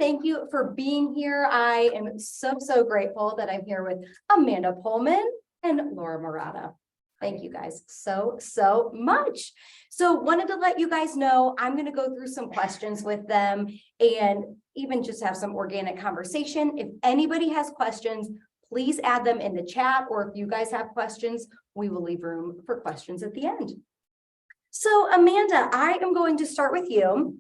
thank you for being here. I am so grateful that I'm here with Amanda Pullman and Laura Murata. Thank you guys so much. So wanted to let you guys know, I'm going to go through some questions with them and even just have some organic conversation. If anybody has questions, please add them in the chat, or if you guys have questions, we will leave room for questions at the end. So Amanda, I am going to start with you.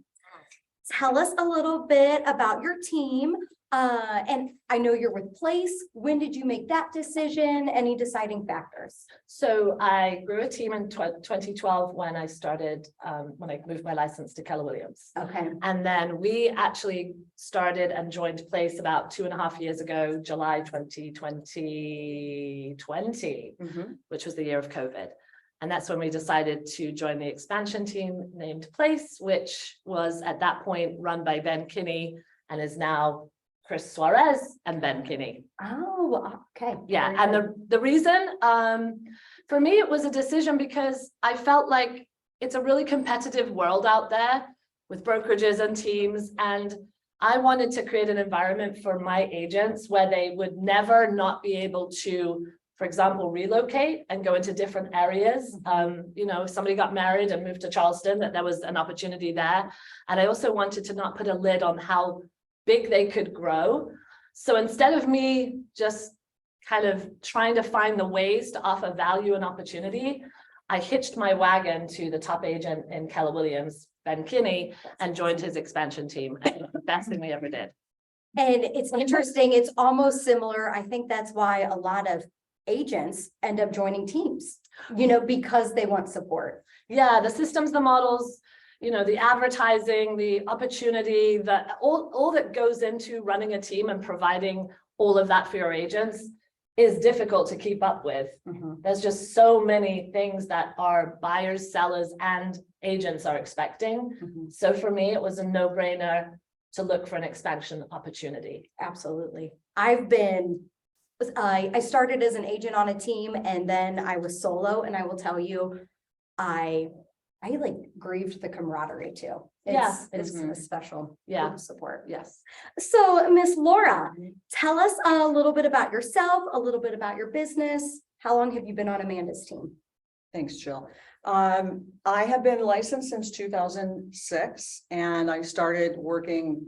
Tell us a little bit about your team. And I know you're with Place. When did you make that decision? Any deciding factors? So I grew a team in 2012 when I started, when I moved my license to Keller Williams. Okay. And then we actually started and joined Place about 2.5 years ago, July 2020, which was the year of COVID. And that's when we decided to join the expansion team named Place, which was at that point run by Ben Kinney and is now Chris Suarez and Ben Kinney. Oh, okay. Yeah, and the reason for me, it was a decision because I felt like it's a really competitive world out there with brokerages and teams, and I wanted to create an environment for my agents where they would never not be able to, for example, relocate and go into different areas. You know, if somebody got married and moved to Charleston, that there was an opportunity there. And I also wanted to not put a lid on how big they could grow. So instead of me just kind of trying to find the ways to offer value and opportunity, I hitched my wagon to the top agent in Keller Williams, Ben Kinney, and joined his expansion team. I think the best thing we ever did. And it's interesting. It's almost similar. I think that's why a lot of agents end up joining teams, you know, because they want support. Yeah, the systems, the models, you know, the advertising, the opportunity, all that goes into running a team and providing all of that for your agents is difficult to keep up with. There's just so many things that our buyers, sellers, and agents are expecting. So for me, it was a no-brainer to look for an expansion opportunity. Absolutely. I started as an agent on a team, and then I was solo, and I will tell you, I like grieved the camaraderie too. It's a special support. Yes. So Miss Laura, tell us a little bit about yourself, a little bit about your business. How long have you been on Amanda's team? Thanks, Jill. I have been licensed since 2006, and I started working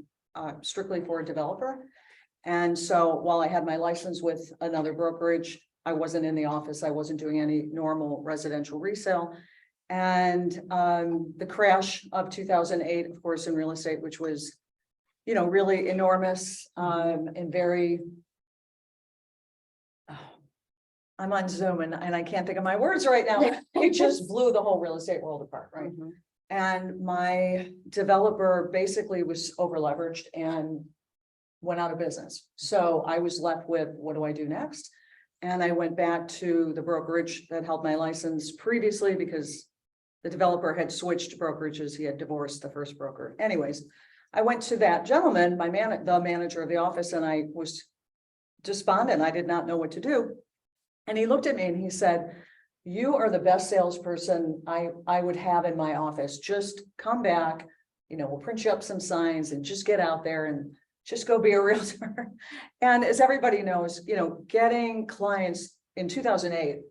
strictly for a developer. And so while I had my license with another brokerage, I wasn't in the office. I wasn't doing any normal residential resale. And the crash of 2008, of course, in real estate, which was, you know, really enormous and very, I'm on Zoom and I can't think of my words right now. It just blew the whole real estate world apart, right? And my developer basically was over leveraged and went out of business. So I was left with, what do I do next? And I went back to the brokerage that held my license previously because the developer had switched brokerages. He had divorced the first broker. Anyways, I went to that gentleman, the manager of the office, and I was despondent. I did not know what to do. And he looked at me and he said, "You are the best salesperson I would have in my office. Just come back, you know, we'll print you up some signs and just get out there and just go be a realtor." And as everybody knows, you know, getting clients in 2008,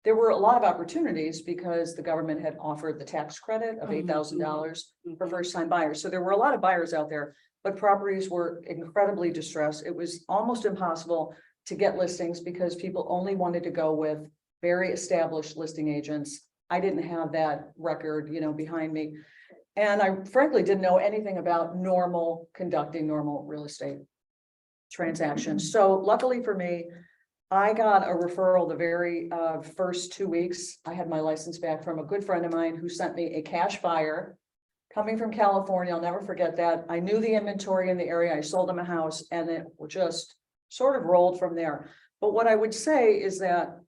there were a lot of opportunities because the government had offered the tax credit of $8,000 for first-time buyers. So there were a lot of buyers out there, but properties were incredibly distressed. It was almost impossible to get listings because people only wanted to go with very established listing agents. I didn't have that record, you know, behind me. And I frankly didn't know anything about conducting normal real estate transactions. So luckily for me, I got a referral the very first 2 weeks. I had my license back from a good friend of mine who sent me a cash buyer coming from California. I'll never forget that. I knew the inventory in the area. I sold him a house and it just sort of rolled from there. But what I would say is that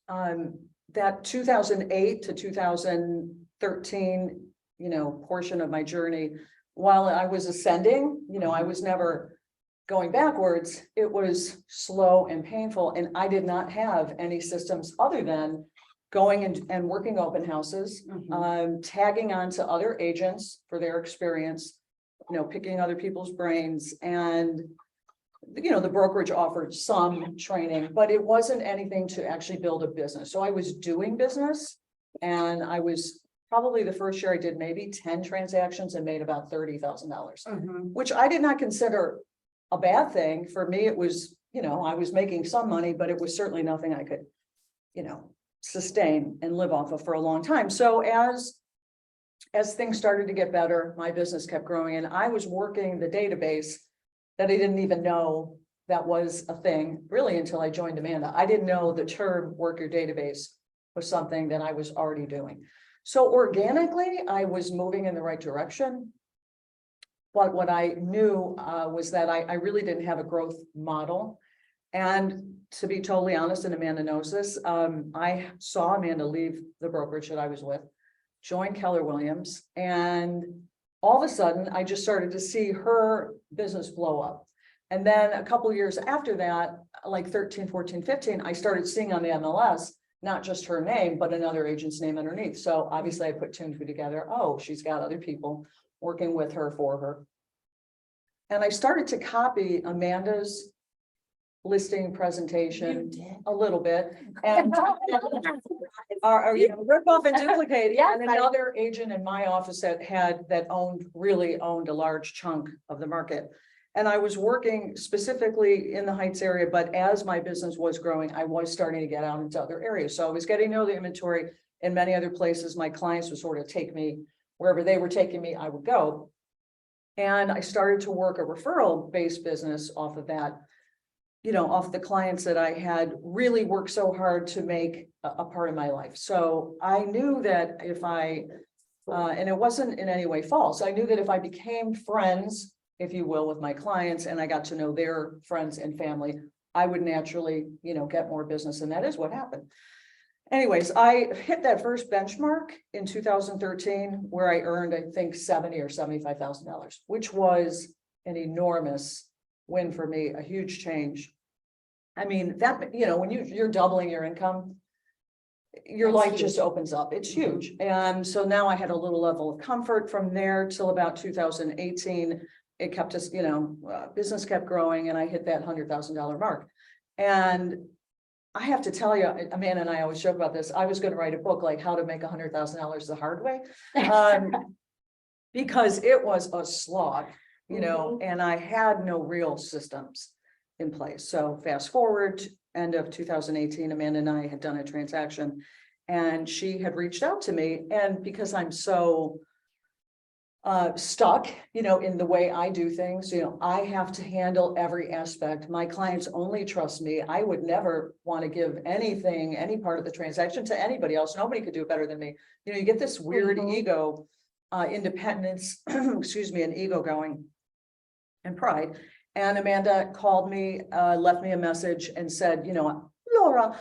that 2008 to 2013, you know, portion of my journey, while I was ascending, you know, I was never going backwards. It was slow and painful. And I did not have any systems other than going and working open houses, tagging on to other agents for their experience, picking other people's brains, and the brokerage offered some training, but it wasn't anything to actually build a business. So I was doing business, and I was probably the first year I did maybe 10 transactions and made about $30,000, which I did not consider a bad thing. For me, it was, I was making some money, but it was certainly nothing I could, sustain and live off of for a long time. So as things started to get better, my business kept growing, and I was working the database that I didn't even know that was a thing really until I joined Amanda. I didn't know the term work your database was something that I was already doing. So organically, I was moving in the right direction. But what I knew was that I really didn't have a growth model. And to be totally honest, and Amanda knows this, I saw Amanda leave the brokerage that I was with, join Keller Williams, and all of a sudden I just started to see her business blow up. And then a couple of years after that, like 13, 14, 15, I started seeing on the MLS, not just her name, but another agent's name underneath. So obviously I put two and two together. Oh, she's got other people working with her for her. And I started to copy Amanda's listing presentation a little bit, and rip off and duplicate. Yes, And another agent in my office that really owned a large chunk of the market. And I was working specifically in the Heights area, but as my business was growing, I was starting to get out into other areas. So I was getting to know the inventory in many other places. My clients would sort of take me wherever they were taking me, I would go. And I started to work a referral-based business off of that, off the clients that I had really worked so hard to make a part of my life. So I knew that if and it wasn't in any way false, I knew that if I became friends, if you will, with my clients, and I got to know their friends and family, I would naturally, get more business. And that is what happened. Anyways, I hit that first benchmark in 2013 where I earned, I think, $70,000 or $75,000, which was an enormous win for me, a huge change. I mean, that, when you're doubling your income, your That's life huge. just opens up. It's huge. And so now I had a little level of comfort from there till about 2018. It kept us, business kept growing, and I hit that $100,000 mark. And I have to tell you, Amanda and I always joke about this. I was going to write a book like how to make $100,000 the hard way, because it was a slog, and I had no real systems in place. So fast forward, end of 2018, Amanda and I had done a transaction, and she had reached out to me, and because I'm so stuck, in the way I do things, I have to handle every aspect. My clients only trust me. I would never want to give anything, any part of the transaction to anybody else. Nobody could do it better than me. You get this weird ego, independence, excuse me, and ego going, and pride. And Amanda called me, left me a message and said, Laura, I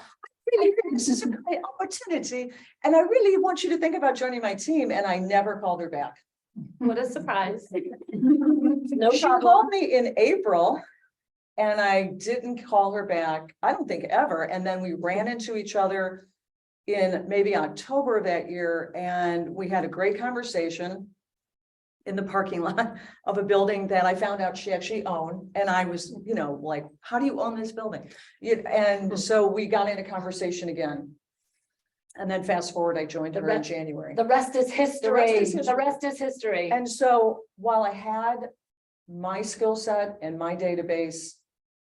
really think this is a great opportunity, and I really want you to think about joining my team. And I never called her back. What a surprise. No She problem. called me in April, and I didn't call her back, I don't think ever. And then we ran into each other in maybe October of that year, and we had a great conversation in the parking lot of a building that I found out she actually owned. And I was, like, how do you own this building? And so we got into conversation again. And then fast forward, I joined her in January. The rest is history. The rest is history. And so while I had my skill set and my database,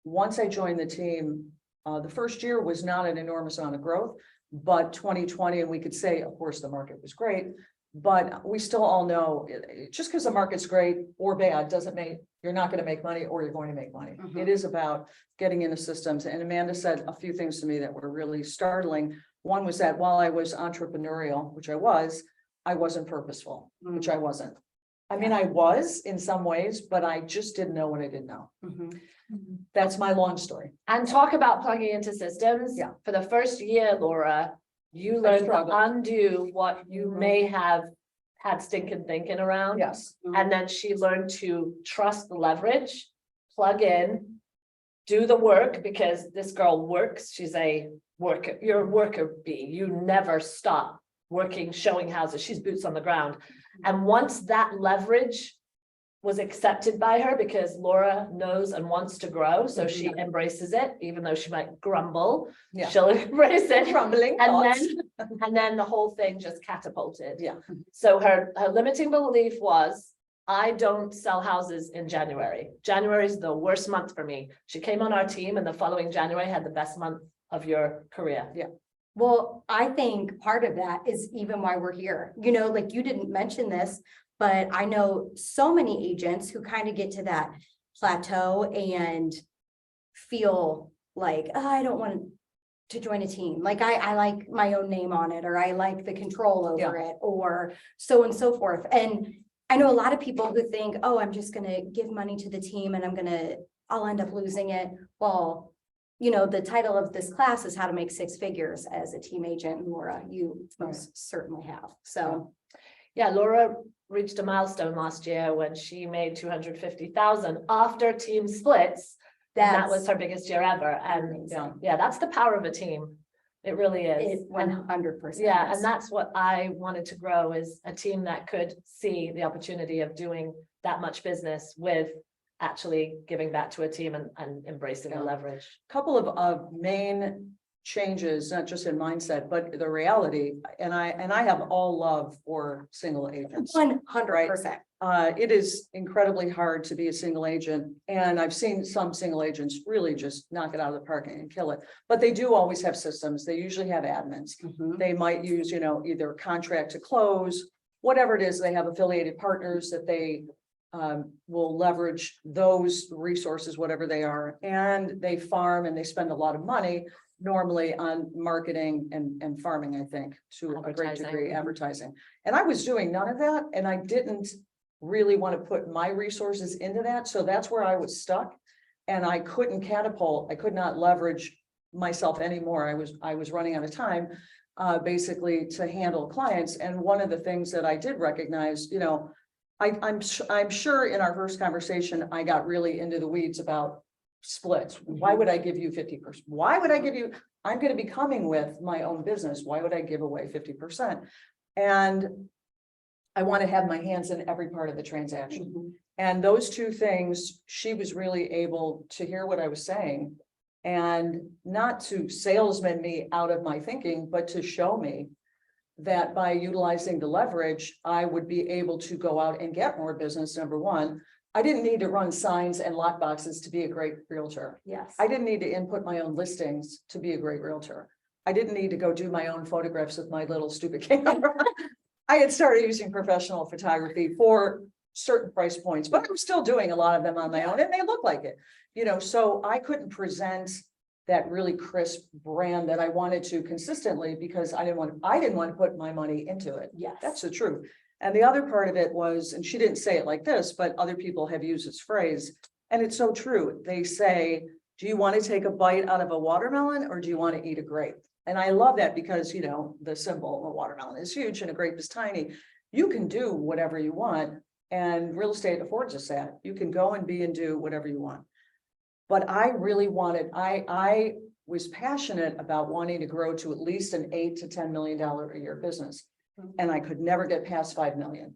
once I joined the team, the first year was not an enormous amount of growth, but 2020, and we could say, of course, the market was great, but we still all know just because the market's great or bad doesn't mean you're not going to make money or you're going to make money. It is about getting into systems. And Amanda said a few things to me that were really startling. One was that while I was entrepreneurial, which I wasn't purposeful, which I wasn't. I mean, I was in some ways, but I just didn't know what I didn't know. That's my long story. And talk about plugging into systems. Yeah. For the first year, Laura, you learned to struggled. undo what you may have had stinking thinking around. Yes. And then she learned to trust the leverage, plug in, do the work, because this girl works. She's a worker. You're a worker bee. You never stop working, showing houses. She's boots on the ground. And once that leverage was accepted by her because Laura knows and wants to grow. So she embraces it, even though she might grumble, Yeah. she'll embrace it. Crumbling And thoughts. and then the whole thing just catapulted. Yeah. So her limiting belief was, I don't sell houses in January. January is the worst month for me. She came on our team and the following January had the best month of your career. Yeah. Well, I think part of that is even why we're here. You know, like you didn't mention this, but I know so many agents who kind of get to that plateau and feel like, oh, I don't want to join a team. Like I like my own name on it, or I like the control over it, or so and so forth. And I know a lot of people who think, oh, I'm just gonna give money to the team and I'll end up losing it. Well, you know, the title of this class is how to make 6 figures as a team agent. And Laura, you most certainly have. So Yeah, Laura reached a milestone last year when she made 250,000 after team splits. And that was her biggest year ever. And yeah, that's the power of a team. It really is. It 100%. Yeah, and that's what I wanted to grow, is a team that could see the opportunity of doing that much business with actually giving back to a team and embracing the leverage. Couple of main changes, not just in mindset, but the reality, and I have all love for single agents. 100%. It is incredibly hard to be a single agent, and I've seen some single agents really just knock it out of the park and kill it. But they do always have systems. They usually have admins. They might use, you know, either contract to close, whatever it is. They have affiliated partners that they will leverage those resources, whatever they are, and they farm and they spend a lot of money normally on marketing and farming, I think, to a great degree, advertising. And I was doing none of that, and I didn't really want to put my resources into that. So that's where I was stuck, and I couldn't catapult. I could not leverage myself anymore. I was running out of time, basically, to handle clients. And one of the things that I did recognize, you know, I'm sure in our first conversation, I got really into the weeds about splits. Why would I give you 50%? Why would I give you, I'm going to be coming with my own business. Why would I give away 50%? And I want to have my hands in every part of the transaction. And those two things, she was really able to hear what I was saying, and not to salesman me out of my thinking, but to show me that by utilizing the leverage, I would be able to go out and get more business. Number one, I didn't need to run signs and lock boxes to be a great realtor. Yes. I didn't need to input my own listings to be a great realtor. I didn't need to go do my own photographs with my little stupid camera. I had started using professional photography for certain price points, but I'm still doing a lot of them on my own, and they look like it, you know, so I couldn't present that really crisp brand that I wanted to consistently, because I didn't want to put my money into it. Yes. That's the truth. And the other part of it was, and she didn't say it like this, but other people have used this phrase, and it's so true. They say, do you want to take a bite out of a watermelon, or do you want to eat a grape? And I love that, because, you know, the symbol of a watermelon is huge and a grape is tiny. You can do whatever you want, and real estate affords us that. You can go and be and do whatever you want. But I really wanted, I was passionate about wanting to grow to at least an $8 to $10 million a year business. And I could never get past 5 million.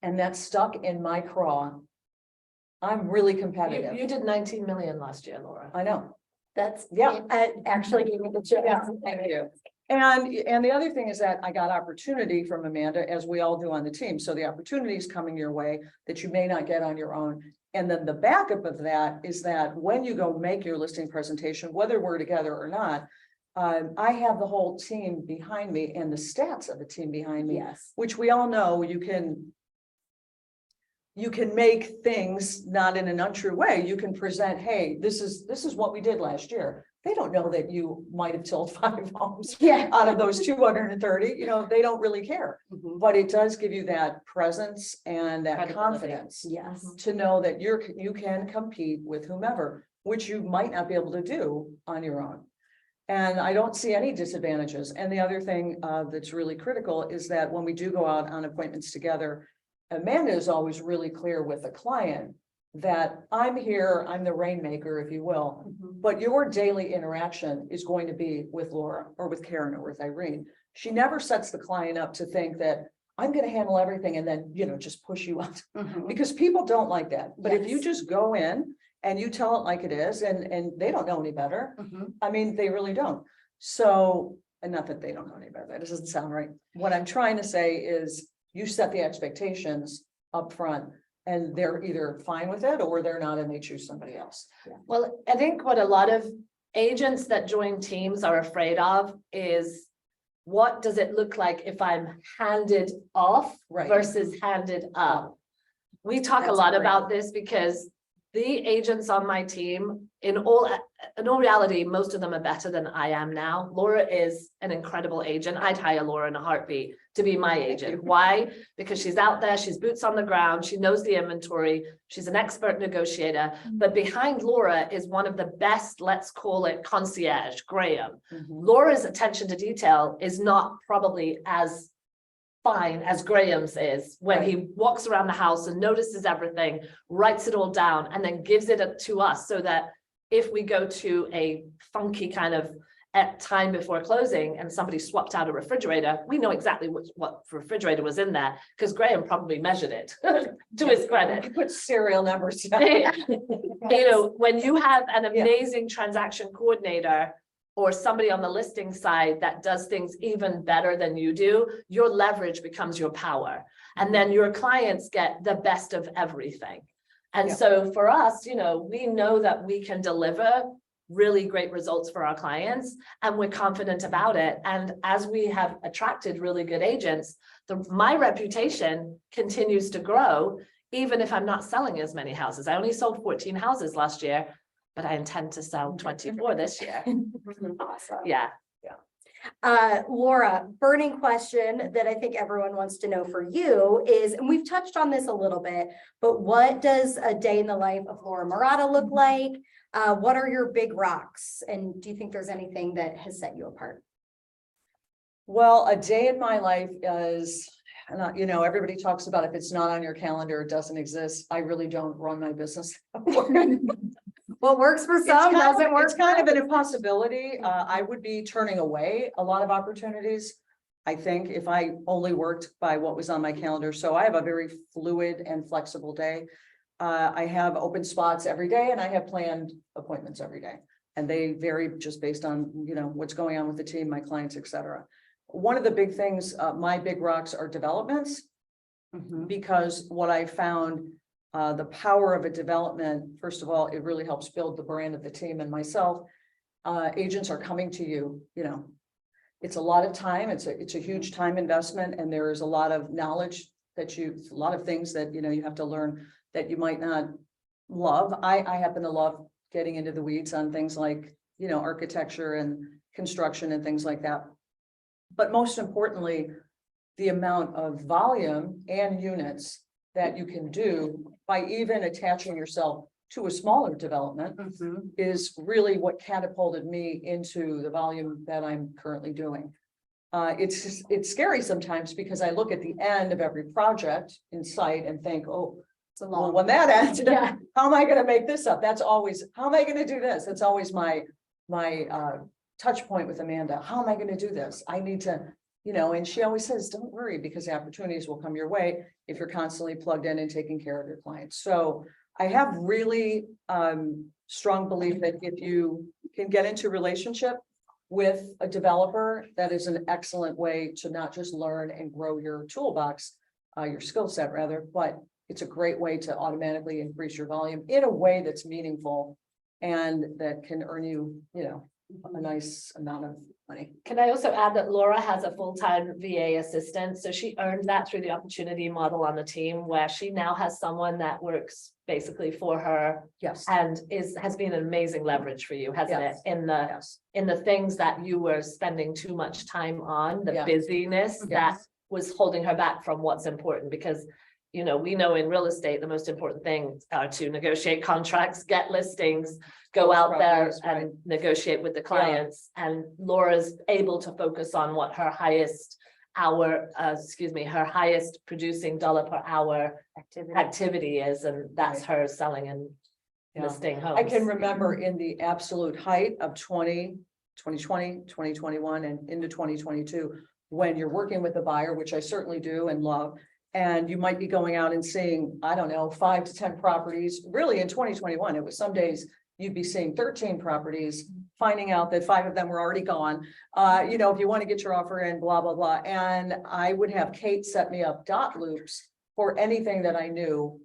And that stuck in my craw. I'm really competitive. You did 19 million last year, Laura. I know. That's, Yeah. actually gave me the chills. Thank you. And the other thing is that I got opportunity from Amanda, as we all do on the team. So the opportunity is coming your way that you may not get on your own. And then the backup of that is that when you go make your listing presentation, whether we're together or not, I have the whole team behind me and the stats of the team behind me, Yes. which we all know you can make things not in an untrue way. You can present, hey, this is what we did last year. They don't know that you might have tilled 5 homes Yeah. out of those 230, you know, they don't really care. But it does give you that presence and that Credibility. confidence Yes. to know that you can compete with whomever, which you might not be able to do on your own. And I don't see any disadvantages. And the other thing that's really critical is that when we do go out on appointments together, Amanda is always really clear with the client that I'm here, I'm the rainmaker, if you will, but your daily interaction is going to be with Laura or with Karen or with Irene. She never sets the client up to think that I'm gonna handle everything and then, just push you out. Mhm. Because people don't like that. But if you Yes. just go in and you tell it like it is, and they don't know any better. Mhm. I mean, they really don't. So, and not that they don't know any better, that doesn't sound right. What I'm trying to say is you set the expectations up front, and they're either fine with it or they're not and they choose somebody else. Well, I think what a lot of agents that join teams are afraid of is what does it look like if I'm handed off Right. versus handed up? We talk a That's lot great. about this because the agents on my team, in all reality, most of them are better than I am now. Laura is an incredible agent. I'd hire Laura in a heartbeat to be my agent. Why? Because she's out there, she's boots on the ground, she knows the inventory, she's an expert negotiator. But behind Laura is one of the best, let's call it concierge, Graham. Mhm. Laura's attention to detail is not probably as fine as Graham's is when he walks around the house and notices everything, writes it all down, and then gives it to us so that if we go to a funky kind of at time before closing and somebody swapped out a refrigerator, we know exactly what refrigerator was in there because Graham probably measured it to his credit. You put serial numbers. When you have an amazing transaction coordinator or somebody on the listing side that does things even better than you do, your leverage becomes your power. And then your clients get the best of everything. And Yeah. so for us, we know that we can deliver really great results for our clients and we're confident about it. And as we have attracted really good agents, my reputation continues to grow, even if I'm not selling as many houses. I only sold 14 houses last year, but I intend to sell 24 this year. Awesome. Yeah. Laura, burning question that I think everyone wants to know for you is, and we've touched on this a little bit, but what does a day in the life of Laura Murata look like? What are your big rocks? And do you think there's anything that has set you apart? Well, a day in my life is, everybody talks about if it's not on your calendar, it doesn't exist. I really don't run my business. What works for some doesn't work. It's kind of an impossibility. I would be turning away a lot of opportunities. I think if I only worked by what was on my calendar. So I have a very fluid and flexible day. I have open spots every day and I have planned appointments every day. And they vary just based on, what's going on with the team, my clients, et cetera. One of the big things, my big rocks are developments, because what I found, the power of a development, first of all, it really helps build the brand of the team and myself. Agents are coming to you, it's a lot of time. It's a huge time investment, and there is a lot of knowledge that a lot of things that, you have to learn that you might not love. I happen to love getting into the weeds on things like, architecture and construction and things like that. But most importantly, the amount of volume and units that you can do by even attaching yourself to a smaller development is really what catapulted me into the volume that I'm currently doing. It's scary sometimes because I look at the end of every project in sight and think, oh, It's a well, long. when that ends, Yeah. how am I going to make this up? That's always, how am I going to do this? It's always my touch point with Amanda. How am I going to do this? I need to, and she always says, don't worry, because the opportunities will come your way if you're constantly plugged in and taking care of your clients. So I have really strong belief that if you can get into a relationship with a developer, that is an excellent way to not just learn and grow your toolbox, your skill set rather, but it's a great way to automatically increase your volume in a way that's meaningful and that can earn you, a nice amount of money. Can I also add that Laura has a full-time VA assistant, so she earned that through the opportunity model on the team, where she now has someone that works basically for her Yes. and has been an amazing leverage for you, hasn't it? Yes. In the things that you were spending too much time on, the Yeah. busyness that Yes. was holding her back from what's important, because we know in real estate, the most important things are to negotiate contracts, get listings, go out there Properties, right. and negotiate with the clients. And Laura's able to focus on what her highest her highest producing dollar per hour activity is, and that's her selling and Yeah. listing homes. I can remember in the absolute height of 2020, 2021 and into 2022, when you're working with a buyer, which I certainly do and love. And you might be going out and seeing, I don't know, 5 to 10 properties. Really, in 2021, it was some days you'd be seeing 13 properties, finding out that 5 of them were already gone. You know, if you want to get your offer in, blah, blah, blah. And I would have Kate set me up dot loops for anything that I knew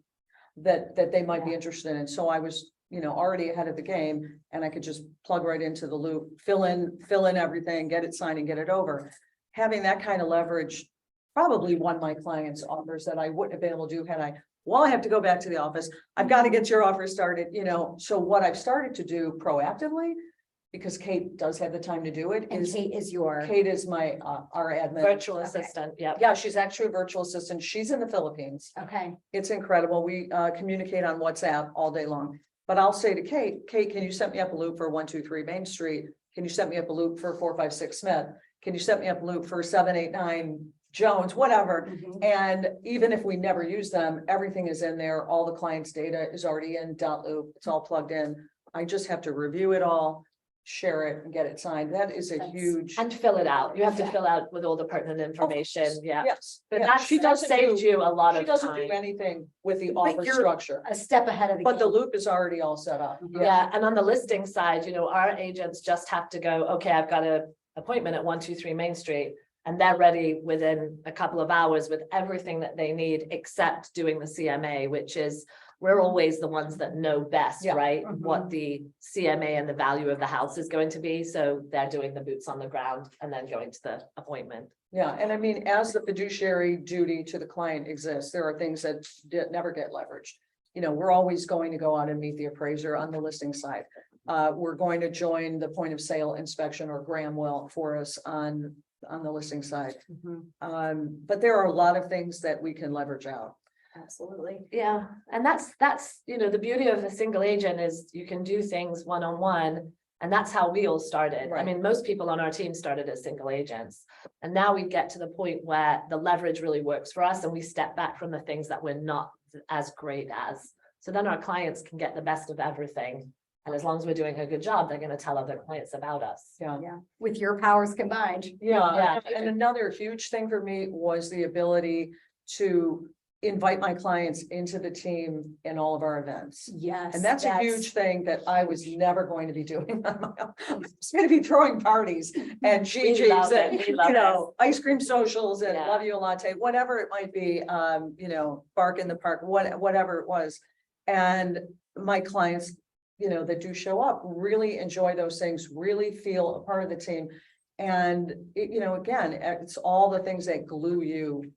that they might be interested in. So I was, you know, already ahead of the game, and I could just plug right into the loop, fill in everything, get it signed and get it over. Having that kind of leverage probably won my clients offers that I wouldn't have been able to do had I, well, I have to go back to the office. I've got to get your offer started, you know. So what I've started to do proactively, because Kate does have the time to do it, And is Kate is your, Kate is my our admin. Virtual Okay. assistant, yeah. Yeah, she's actually a virtual assistant. She's in the Philippines. okay, It's incredible. We communicate on WhatsApp all day long. But I'll say to Kate, can you set me up a loop for 123 Main Street? Can you set me up a loop for 456 Smith? Can you set me up a loop for 789 Jones, whatever? Mhm. And even if we never use them, everything is in there. All the client's data is already in dot loop. It's all plugged in. I just have to review it all, share it and get it signed. That is a That's- huge. And fill it out. You have to Yeah. fill out with all the pertinent information, yeah. Yes. But yeah, that's, she that doesn't saved do, you a lot she of doesn't do time. anything with the But offer you're- structure, a step ahead of the but the game. loop is already all set up. Yeah, and on the listing side, you know, our agents just have to go, okay, I've got an appointment at 123 Main Street. And they're ready within a couple of hours with everything that they need, except doing the CMA, which is, we're always the ones that know best, Yeah. right? Mhm. What the CMA and the value of the house is going to be. So they're doing the boots on the ground and then going to the appointment. Yeah, and I mean, as the fiduciary duty to the client exists, there are things that never get leveraged. You know, we're always going to go out and meet the appraiser on the listing side. We're going to join the point of sale inspection, or Graham will, for us on the listing side. Mhm. But there are a lot of things that we can leverage out. Absolutely. Yeah, and that's, you know, the beauty of a single agent is you can do things one-on-one. And that's how we all started. I Right. mean, most people on our team started as single agents. And now we get to the point where the leverage really works for us and we step back from the things that we're not as great as. So then our clients can get the best of everything. And as long as we're doing a good job, they're going to tell other clients about us. Yeah. Yeah, with your powers combined. Yeah, Yeah. and another huge thing for me was the ability to invite my clients into the team in all of our events. Yes. And that's a huge thing that I was never going to be doing on my own. I was going to be throwing parties and We Gigi's love it. and, We you love know, ice cream socials and Yeah. love you a latte, whatever it might be, you know, bark in the park, whatever it was. And my clients, you know, that do show up, really enjoy those things, really feel a part of the team. And it, you know, again, it's all the things that glue you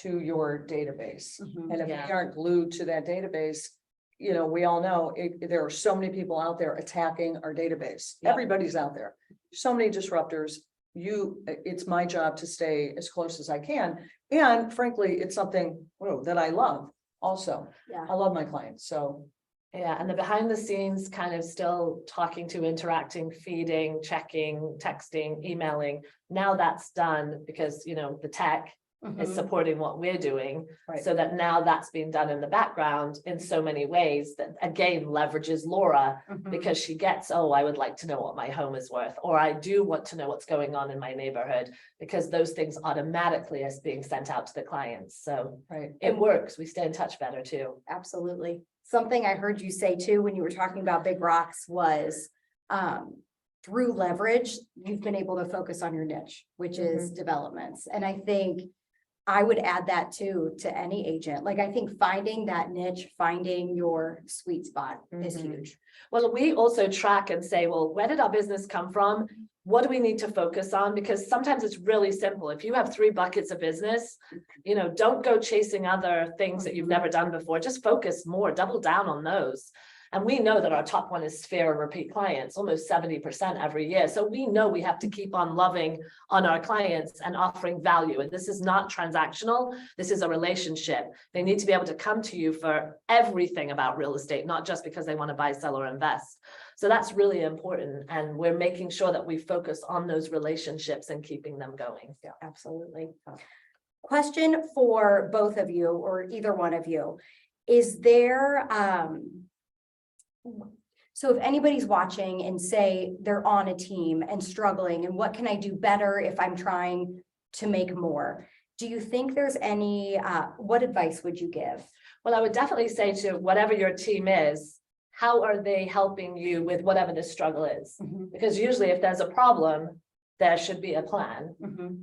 to your database. Mhm. And if we Yeah. aren't glued to that database, you know, we all know there are so many people out there attacking our database. Yeah. Everybody's out there. So many disruptors. It's my job to stay as close as I can. And frankly, it's something that I love also. Yeah. I love my clients. So Yeah, and the behind the scenes kind of still talking to, interacting, feeding, checking, texting, emailing. Now that's done because, you know, the tech is Mhm. supporting what we're doing. Right. So that now that's being done in the background in so many ways that again leverages Laura Mhm. because she gets, oh, I would like to know what my home is worth, or I do want to know what's going on in my neighborhood, because those things automatically is being sent out to the clients. So right. it works. We stay in touch better too. Absolutely. Something I heard you say too, when you were talking about big rocks was, through leverage, you've been able to focus on your niche, which is developments. And I think I would add that too, to any agent. Like, I think finding that niche, finding your sweet spot is Mhm. huge. Well, we also track and say, well, where did our business come from? What do we need to focus on? Because sometimes it's really simple. If you have 3 buckets of business, you know, don't go chasing other things that you've never done before. Just focus more, double down on those. And we know that our top one is sphere and repeat clients, almost 70% every year. So we know we have to keep on loving on our clients and offering value. And this is not transactional. This is a relationship. They need to be able to come to you for everything about real estate, not just because they want to buy, sell, or invest. So that's really important. And we're making sure that we focus on those relationships and keeping them going. Yeah, absolutely. Question for both of you or either one of you. Is there, so if anybody's watching and say they're on a team and struggling, and what can I do better if I'm trying to make more. Do you think there's any, what advice would you give? Well, I would definitely say to whatever your team is, how are they helping you with whatever the struggle is? Because usually if there's a problem, there should be a plan.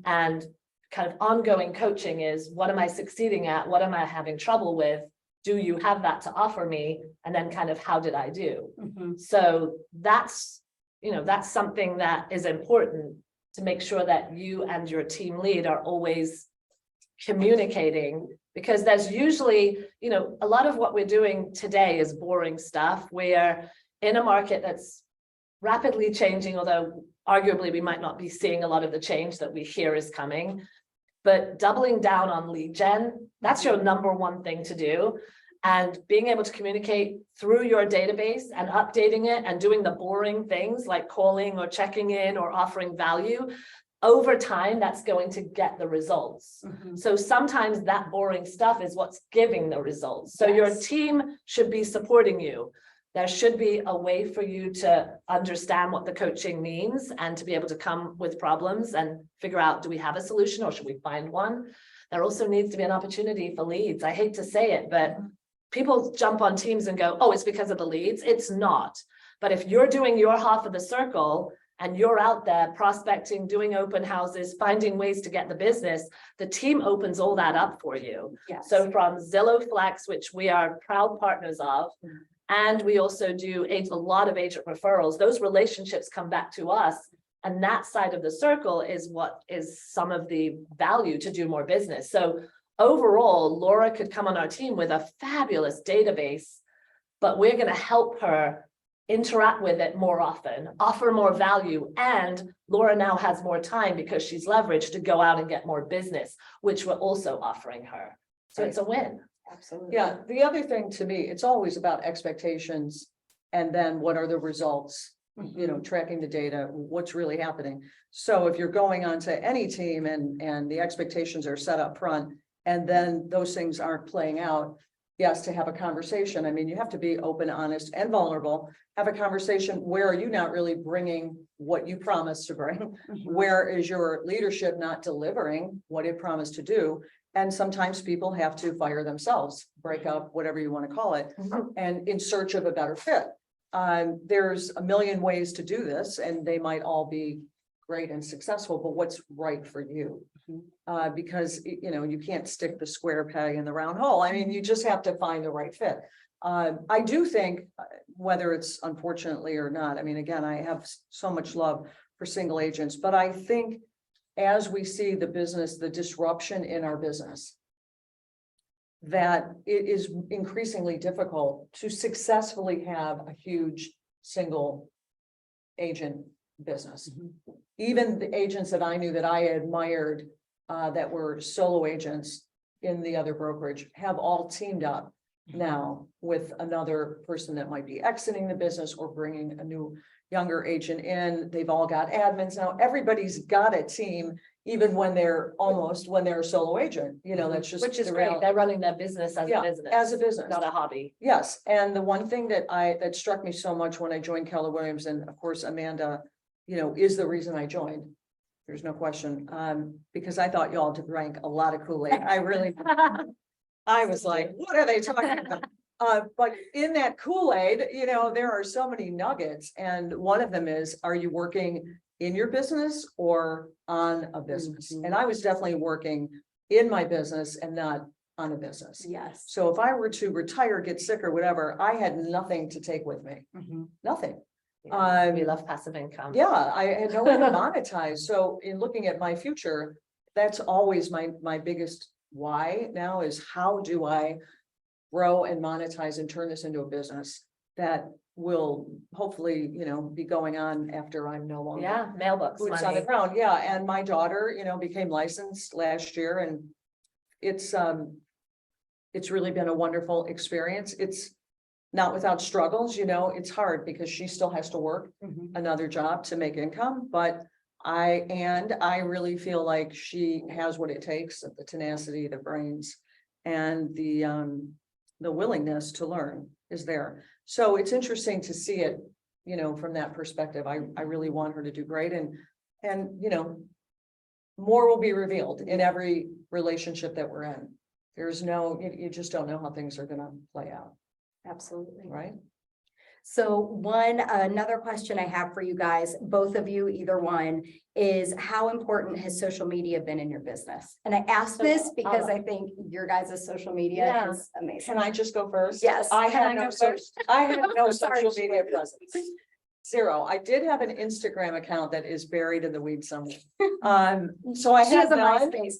And kind of ongoing coaching is, what am I succeeding at? What am I having trouble with? Do you have that to offer me? And then kind of, how did I do? So that's, that's something that is important to make sure that you and your team lead are always communicating, because there's usually, a lot of what we're doing today is boring stuff. We're in a market that's rapidly changing, although arguably we might not be seeing a lot of the change that we hear is coming. But doubling down on lead gen, that's your number one thing to do. And being able to communicate through your database and updating it and doing the boring things like calling or checking in or offering value, over time, that's going to get the results. So sometimes that boring stuff is what's giving the results. So your team should be supporting you. There should be a way for you to understand what the coaching means and to be able to come with problems and figure out, do we have a solution or should we find one? There also needs to be an opportunity for leads. I hate to say it, but people jump on teams and go, oh, it's because of the leads. It's not. But if you're doing your half of the circle and you're out there prospecting, doing open houses, finding ways to get the business, the team opens all that up for you. So from Zillow Flex, which we are proud partners of, and we also do a lot of agent referrals, those relationships come back to us. And that side of the circle is what is some of the value to do more business. So overall, Laura could come on our team with a fabulous database, but we're going to help her interact with it more often, offer more value. And Laura now has more time because she's leveraged to go out and get more business, which we're also offering her. So it's a win. Absolutely. Yeah, the other thing to me, it's always about expectations and then what are the results, tracking the data, what's really happening. So if you're going onto any team and the expectations are set up front and then those things aren't playing out, yes, to have a conversation. I mean, you have to be open, honest, and vulnerable. Have a conversation. Where are you not really bringing what you promised to bring? Where is your leadership not delivering what it promised to do? And sometimes people have to fire themselves, break up, whatever you want to call it, and in search of a better fit. There's a million ways to do this, and they might all be great and successful, but what's right for you? Because, you can't stick the square peg in the round hole. I mean, you just have to find the right fit. I do think, whether it's unfortunately or not, I mean, again, I have so much love for single agents, but I think as we see the business, the disruption in our business, that it is increasingly difficult to successfully have a huge single agent business. Even the agents that I knew that I admired, that were solo agents in the other brokerage, have all teamed up now with another person that might be exiting the business or bringing a new younger agent in. They've all got admins now. Everybody's got a team, even when they're a solo agent, that's just. Which is great. They're running their business as a business. As a business. Not a hobby. Yes. And the one thing that struck me so much when I joined Keller Williams, and of course, Amanda, is the reason I joined. There's no question. Because I thought y'all drank a lot of Kool-Aid. I really, I was like, what are they talking about? But in that Kool-Aid, there are so many nuggets. And one of them is, are you working in your business or on a business? And I was definitely working in my business and not on a business. Yes. So if I were to retire, get sick or whatever, I had nothing to take with me. Nothing. We love passive income. Yeah, I had no way to monetize. So in looking at my future, that's always my biggest why now is, how do I grow and monetize and turn this into a business that will hopefully, be going on after I'm no longer. Yeah, mailbox Boots on the money. ground. Yeah. And my daughter, became licensed last year, and it's really been a wonderful experience. It's not without struggles, it's hard because she still has to work another job to make income, but I really feel like she has what it takes, the tenacity, the brains, and the willingness to learn is there. So it's interesting to see it, from that perspective. I really want her to do great, and more will be revealed in every relationship that we're in. There's no, you just don't know how things are gonna play out, Absolutely. right? So another question I have for you guys, both of you, either one, is how important has social media been in your business? And I ask this because I think your guys' social media Yeah. is amazing. Can I just go first? Yes. I Can I have go no social, first? I have no Sorry. social media presence. Zero. I did have an Instagram account that is buried in the weeds somewhere. So I She has had a none. MySpace.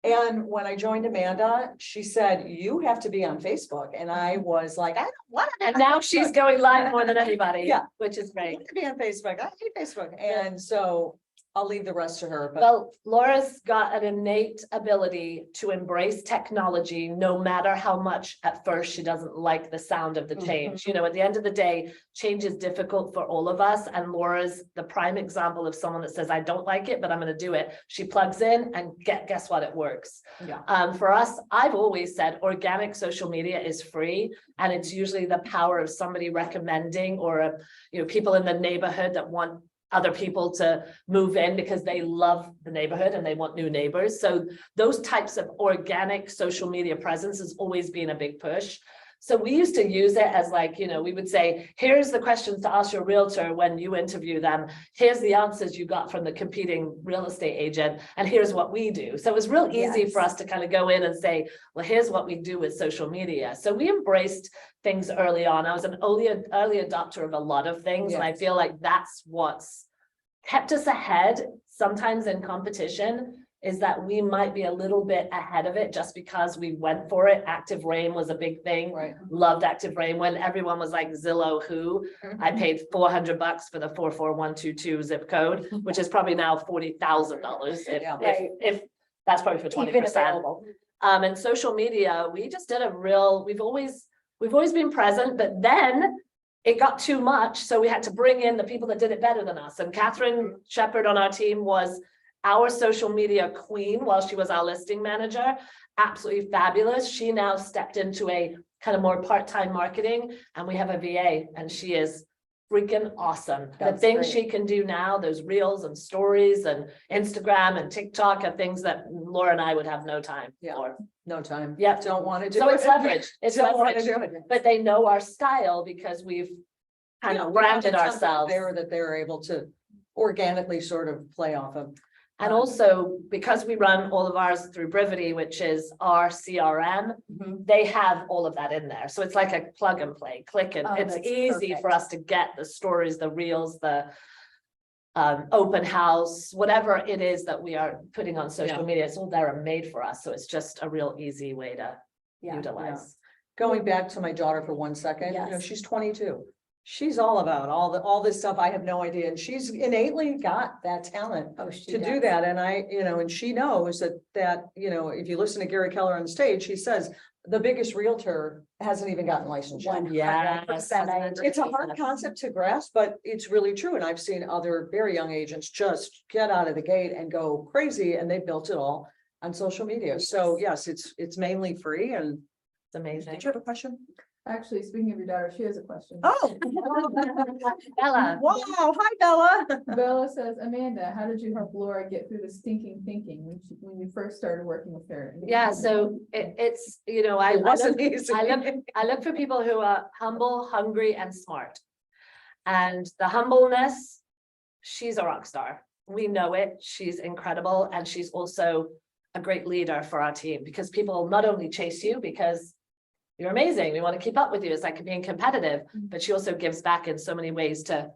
And when I joined Amanda, she said, you have to be on Facebook. And I was like, I don't want to. And now she's going live more than anybody. Yeah. Which is I great. want to be on Facebook. I hate Facebook. And so I'll leave the rest to her, but Well, Laura's got an innate ability to embrace technology, no matter how much at first she doesn't like the sound of the change. You know, at the end of the day, change is difficult for all of us. And Laura's the prime example of someone that says, I don't like it, but I'm going to do it. She plugs in and guess what? It works. yeah. For us, I've always said organic social media is free, and it's usually the power of somebody recommending or, people in the neighborhood that want other people to move in because they love the neighborhood and they want new neighbors. So those types of organic social media presence has always been a big push. So we used to use it as like, we would say, here's the questions to ask your realtor when you interview them. Here's the answers you got from the competing real estate agent. And here's what we do. So it was real easy for us to kind of go in and say, well, here's what we do with social media. So we embraced things early on. I was an early adopter of a lot of things. And I feel like that's what's kept us ahead sometimes in competition, is that we might be a little bit ahead of it just because we went for it. Active Rain was a big thing. Right. Loved Active Rain when everyone was like Zillow who. I paid $400 for the 44122 zip code, which is probably now $40,000 Yeah. if that's probably for 20%. Even available. And social media, we just did we've always been present, but then it got too much. So we had to bring in the people that did it better than us. And Catherine Shepard on our team was our social media queen while she was our listing manager. Absolutely fabulous. She now stepped into a kind of more part-time marketing, and we have a VA, and she is freaking awesome. The That's things great. she can do now, those reels and stories and Instagram and TikTok are things that Laura and I would have no time Yeah. for. No time. Yeah. Don't want to do So it. it's leverage. It's Don't want to leverage. do it. But they know our style because we've kind Yeah, of we have branded a template ourselves. there that they're able to organically sort of play off of. And also because we run all of ours through Brivity, which is our CRM, they have all of that in there. So it's like a plug and play, click and Oh, it's that's easy for perfect. us to get the stories, the reels, the open house, whatever it is that we are putting on social Yeah. media. It's all there and made for us. So it's just a real easy way to Yeah. utilize. Going back to my daughter for 1 second, Yes. she's 22. She's all about all this stuff. I have no idea. And she's innately got that talent Oh, she to do does. that. And and she knows that, if you listen to Gary Keller on stage, he says the biggest realtor hasn't even gotten licensed yet. 100%, I agree. It's a hard concept to grasp, but it's really true. And I've seen other very young agents just get out of the gate and go crazy, and they built it all on social media. So yes, it's mainly free. And It's amazing. did you have a question? Actually, speaking of your daughter, she has a question. Oh, Bella, wow. Hi, Bella. Bella says, Amanda, how did you help Laura get through the stinking thinking when you first started working with her? yeah, so it's, It wasn't easy. I look for people who are humble, hungry, and smart. And the humbleness, she's a rock star. We know it. She's incredible. And she's also a great leader for our team because people not only chase you because you're amazing, we want to keep up with you. It's like being competitive, but she also gives back in so many ways to,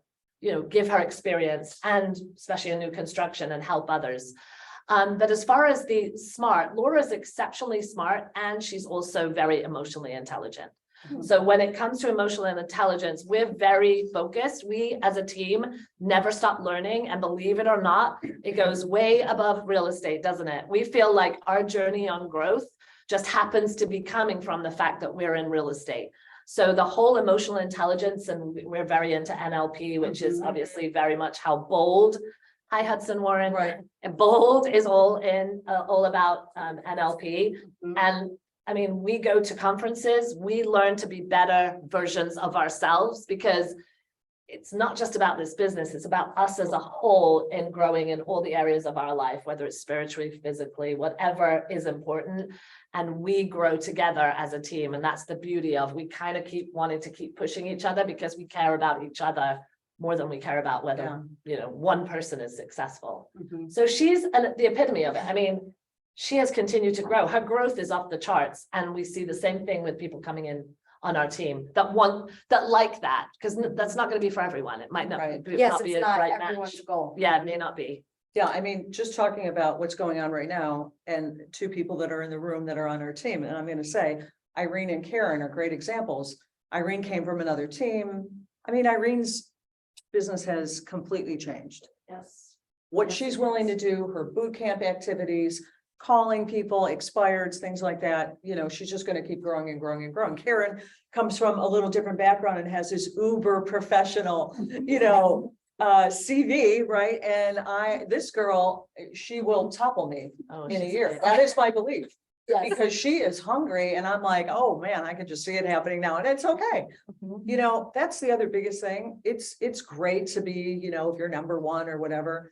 give her experience and especially in new construction and help others. But as far as the smart, Laura's exceptionally smart and she's also very emotionally intelligent. So when it comes to emotional intelligence, we're very focused. We as a team never stop learning, and believe it or not, it goes way above real estate, doesn't it? We feel like our journey on growth just happens to be coming from the fact that we're in real estate. So the whole emotional intelligence, and we're very into NLP, which is obviously very much how Bold. Hi, Hudson Warren. Right. And Bold is all about NLP. And I mean, we go to conferences, we learn to be better versions of ourselves because it's not just about this business, it's about us as a whole in growing in all the areas of our life, whether it's spiritually, physically, whatever is important. And we grow together as a team. And that's the beauty of, we kind of keep wanting to keep pushing each other because we care about each other more than we care about whether, one person is successful. So she's the epitome of it. I mean, she has continued to grow. Her growth is off the charts. And we see the same thing with people coming in on our team that like that, because that's not going to be for everyone. It might not, Right. Yes, not be it's a not right everyone's match. goal. Yeah, it may not be. Yeah, I mean, just talking about what's going on right now and two people that are in the room that are on our team, and I'm gonna say Irene and Karen are great examples. Irene came from another team. I mean, Irene's business has completely changed. Yes. What Yes, she's it willing to is. do, her boot camp activities, calling people, expireds, things like that, she's just gonna keep growing and growing and growing. Karen comes from a little different background and has this uber professional, CV, right? And this girl, she will topple me Oh, in a she's year. great. That is my belief. Yes. Because she is hungry and I'm like, oh man, I can just see it happening now and it's okay. That's the other biggest thing. It's great to be, if you're number one or whatever.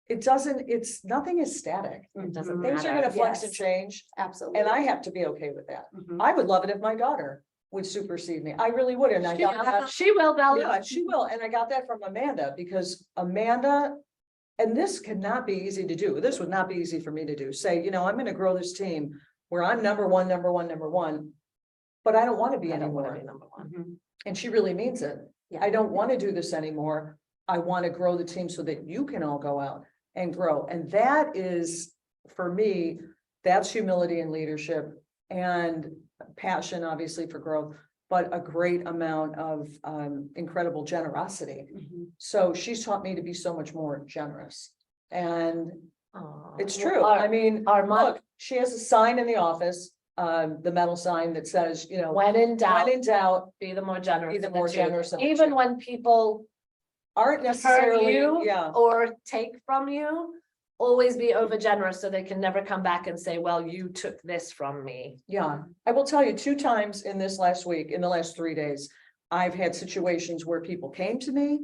Nothing is static. It doesn't Things are matter. gonna flex and Yes. change Absolutely. and I have to be okay with that. Mhm. I would love it if my daughter would supersede me. I really would. And I got that. She will, Val. Yeah, she will. And I got that from Amanda because Amanda, and this could not be easy to do. This would not be easy for me to do. Say, I'm gonna grow this team where I'm number one, but I don't want to be I don't want to anymore. be number one. Mhm. And she really means it. Yeah. I don't want to do this anymore. I want to grow the team so that you can all go out and grow. And that is, for me, that's humility and leadership and passion, obviously, for growth, but a great amount of incredible generosity. Mhm. So she's taught me to be so much more generous. And Aw. it's Well, true. I mean, our mom, look, she has a sign in the office, the metal sign that says, when in when doubt, in doubt, be the more generous. be the of more two. generous of the Even two. when people aren't hurt necessarily, you yeah, or take from you, always be over generous so they can never come back and say, well, you took this from me. yeah. I will tell you 2 times in this last week, in the last 3 days, I've had situations where people came to me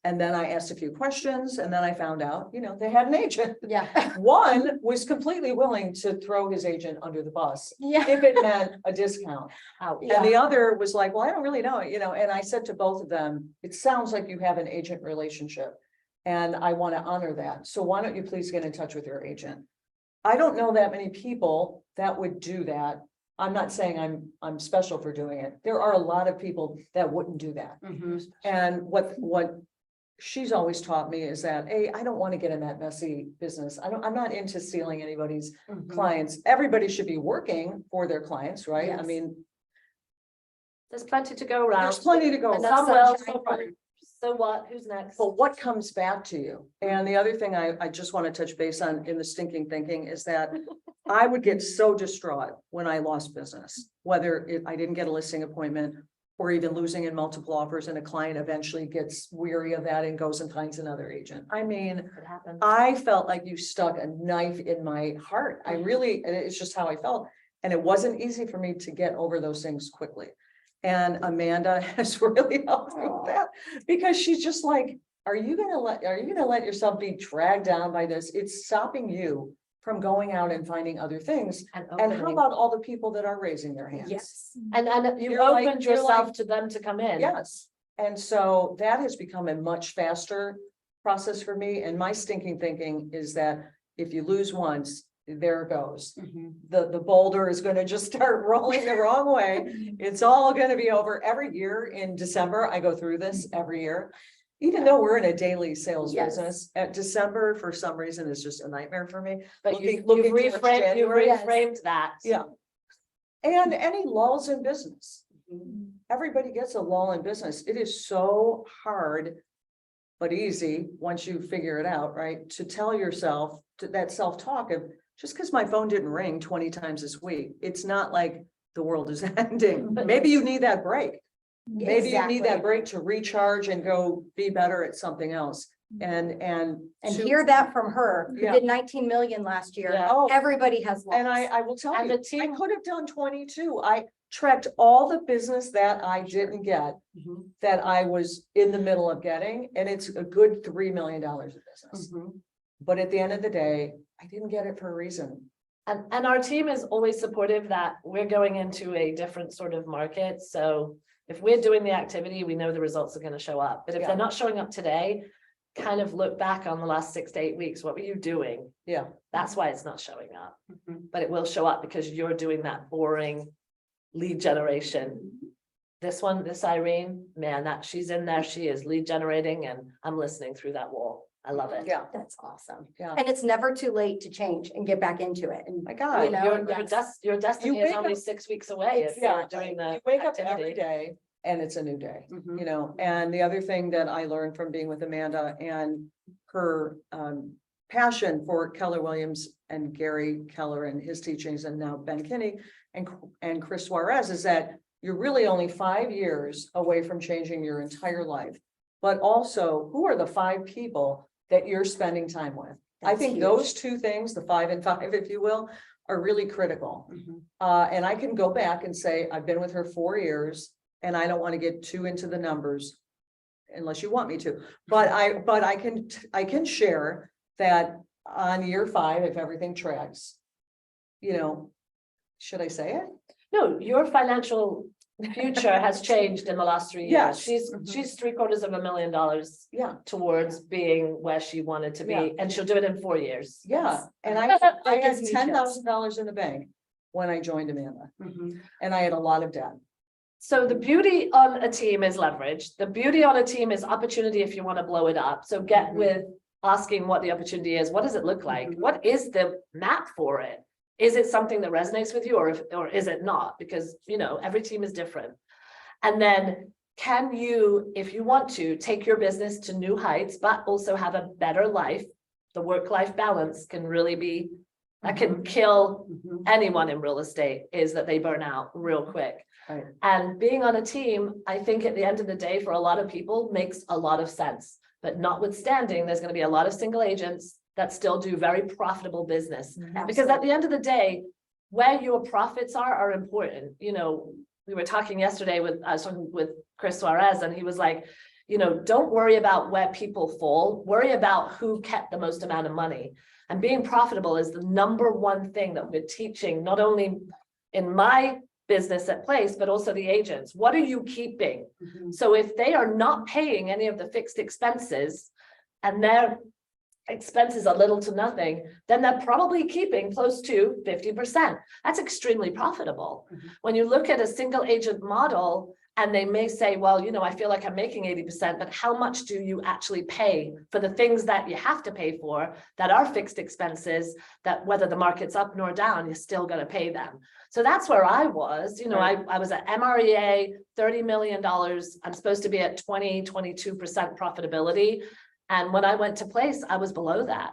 and then I asked a few questions and then I found out, they had an agent. Yeah. One was completely willing to throw his agent under the bus Yeah. if it meant a discount. Ouch. And the other was like, well, I don't really know, and I said to both of them, it sounds like you have an agent relationship. And I want to honor that. So why don't you please get in touch with your agent? I don't know that many people that would do that. I'm not saying I'm special for doing it. There are a lot of people that wouldn't do that. Mhm. And what she's always taught me is that, hey, I don't want to get in that messy business. I'm not into stealing anybody's Mhm. clients. Everybody should be working for their clients, right? I Yes. mean, There's plenty to go around. there's plenty to go. And around. some will, sunshine so far. So what? Who's next? But what comes back to you? And the other thing I just want to touch base on in the stinking thinking is that I would get so distraught when I lost business, whether I didn't get a listing appointment or even losing in multiple offers and a client eventually gets weary of that and goes and finds another agent. I mean, It happens. I felt like you stuck a knife in my heart. I really, and it's just how I felt. And it wasn't easy for me to get over those things quickly. And Amanda has really helped me with that because she's just like, are you gonna let yourself be dragged down by this? It's stopping you from going out and finding other things. And And how opening. about all the people that are raising their hands? Yes. And you You're like- opened you're yourself like- to them to come in. Yes, and so that has become a much faster process for me, and my stinking thinking is that if you lose once, there it goes. Mhm. The boulder is gonna just start rolling the wrong way. It's all gonna be over. Every year in December, I go through this every year. Even though we're in a daily sales Yes. business, at December, for some reason, is just a nightmare for me. But Looking you've towards reframed, you've January. Yes. reframed that. Yeah. And any lulls in business. Mhm. Everybody gets a lull in business. It is so hard, but easy, once you figure it out, right? To tell yourself that self-talk of, just because my phone didn't ring 20 times this week, it's not like the world is ending. But- Maybe you need that break. Maybe you need that Exactly. break to recharge and go be better at something else. And And to- hear that from her, who Yeah. did 19 million last year. Yeah. Oh, Everybody has. and loss. I will tell And you, the team- I could have done 22. I tracked all the business that I didn't get, that I was in the middle of getting, and it's a good $3 million of business. But at the end of the day, I didn't get it for a reason. And our team is always supportive that we're going into a different sort of market. So if we're doing the activity, we know the results are going to show up. But if Yeah. they're not showing up today, kind of look back on the last 6 to 8 weeks. What were you doing? Yeah. That's why it's not showing up. But it will show up because you're doing that boring lead generation. This one, this Irene, man, that she's in there, she is lead generating, and I'm listening through that wall. I love it. Yeah, That's awesome. yeah. And it's never too late to change and get back into it. And My God. you know, Your destiny is wake only up- 6 weeks away if Yeah, you're doing the you wake up every activity. day and it's a new day, Mhm. you know, and the other thing that I learned from being with Amanda and her passion for Keller Williams and Gary Keller and his teachings, and now Ben Kinney and Chris Suarez, is that you're really only 5 years away from changing your entire life. But also, who are the 5 people that you're spending time with? I That's think huge. those 2 things, the 5 and 5, if you will, are really critical. Mhm. And I can go back and say, I've been with her 4 years, and I don't want to get too into the numbers. Unless you want me to, but I can share that on year 5, if everything tracks. You know, should I say it? No, your financial future has changed in the last 3 years. Yes. She's $750,000 Yeah, towards being where she wanted to be, Yeah. and she'll do it in 4 years. yeah, and I That had gives me chills. $10,000 in the bank when I joined Amanda, Mhm. and I had a lot of debt. So the beauty on a team is leverage. The beauty on a team is opportunity if you want to blow it up. So get Mhm. with asking what the opportunity is. What does it look like? Mhm. What is the map for it? Is it something that resonates with you, or is it not? Because, you know, every team is different. And then can you, if you want to, take your business to new heights, but also have a better life? The work-life balance can really be, that can kill Mhm. anyone in real estate, is that they burn out real quick. Right. And being on a team, I think at the end of the day, for a lot of people, makes a lot of sense. But notwithstanding, there's going to be a lot of single agents that still do very profitable business. Because at the end of the day, where your profits are important. You know, we were talking yesterday I was talking with Chris Suarez, and he was like, you know, don't worry about where people fall, worry about who kept the most amount of money. And being profitable is the number one thing that we're teaching, not only in my business at Place, but also the agents. What are you keeping? Mhm. So if they are not paying any of the fixed expenses and their expenses are little to nothing, then they're probably keeping close to 50%. That's extremely profitable. Mhm. When you look at a single agent model, and they may say, well, you know, I feel like I'm making 80%, but how much do you actually pay for the things that you have to pay for that are fixed expenses, that whether the market's up nor down, you're still going to pay them. So that's where I was, you know, I was at MREA, $30 million. I'm supposed to be at 22% profitability. And when I went to Place, I was below that.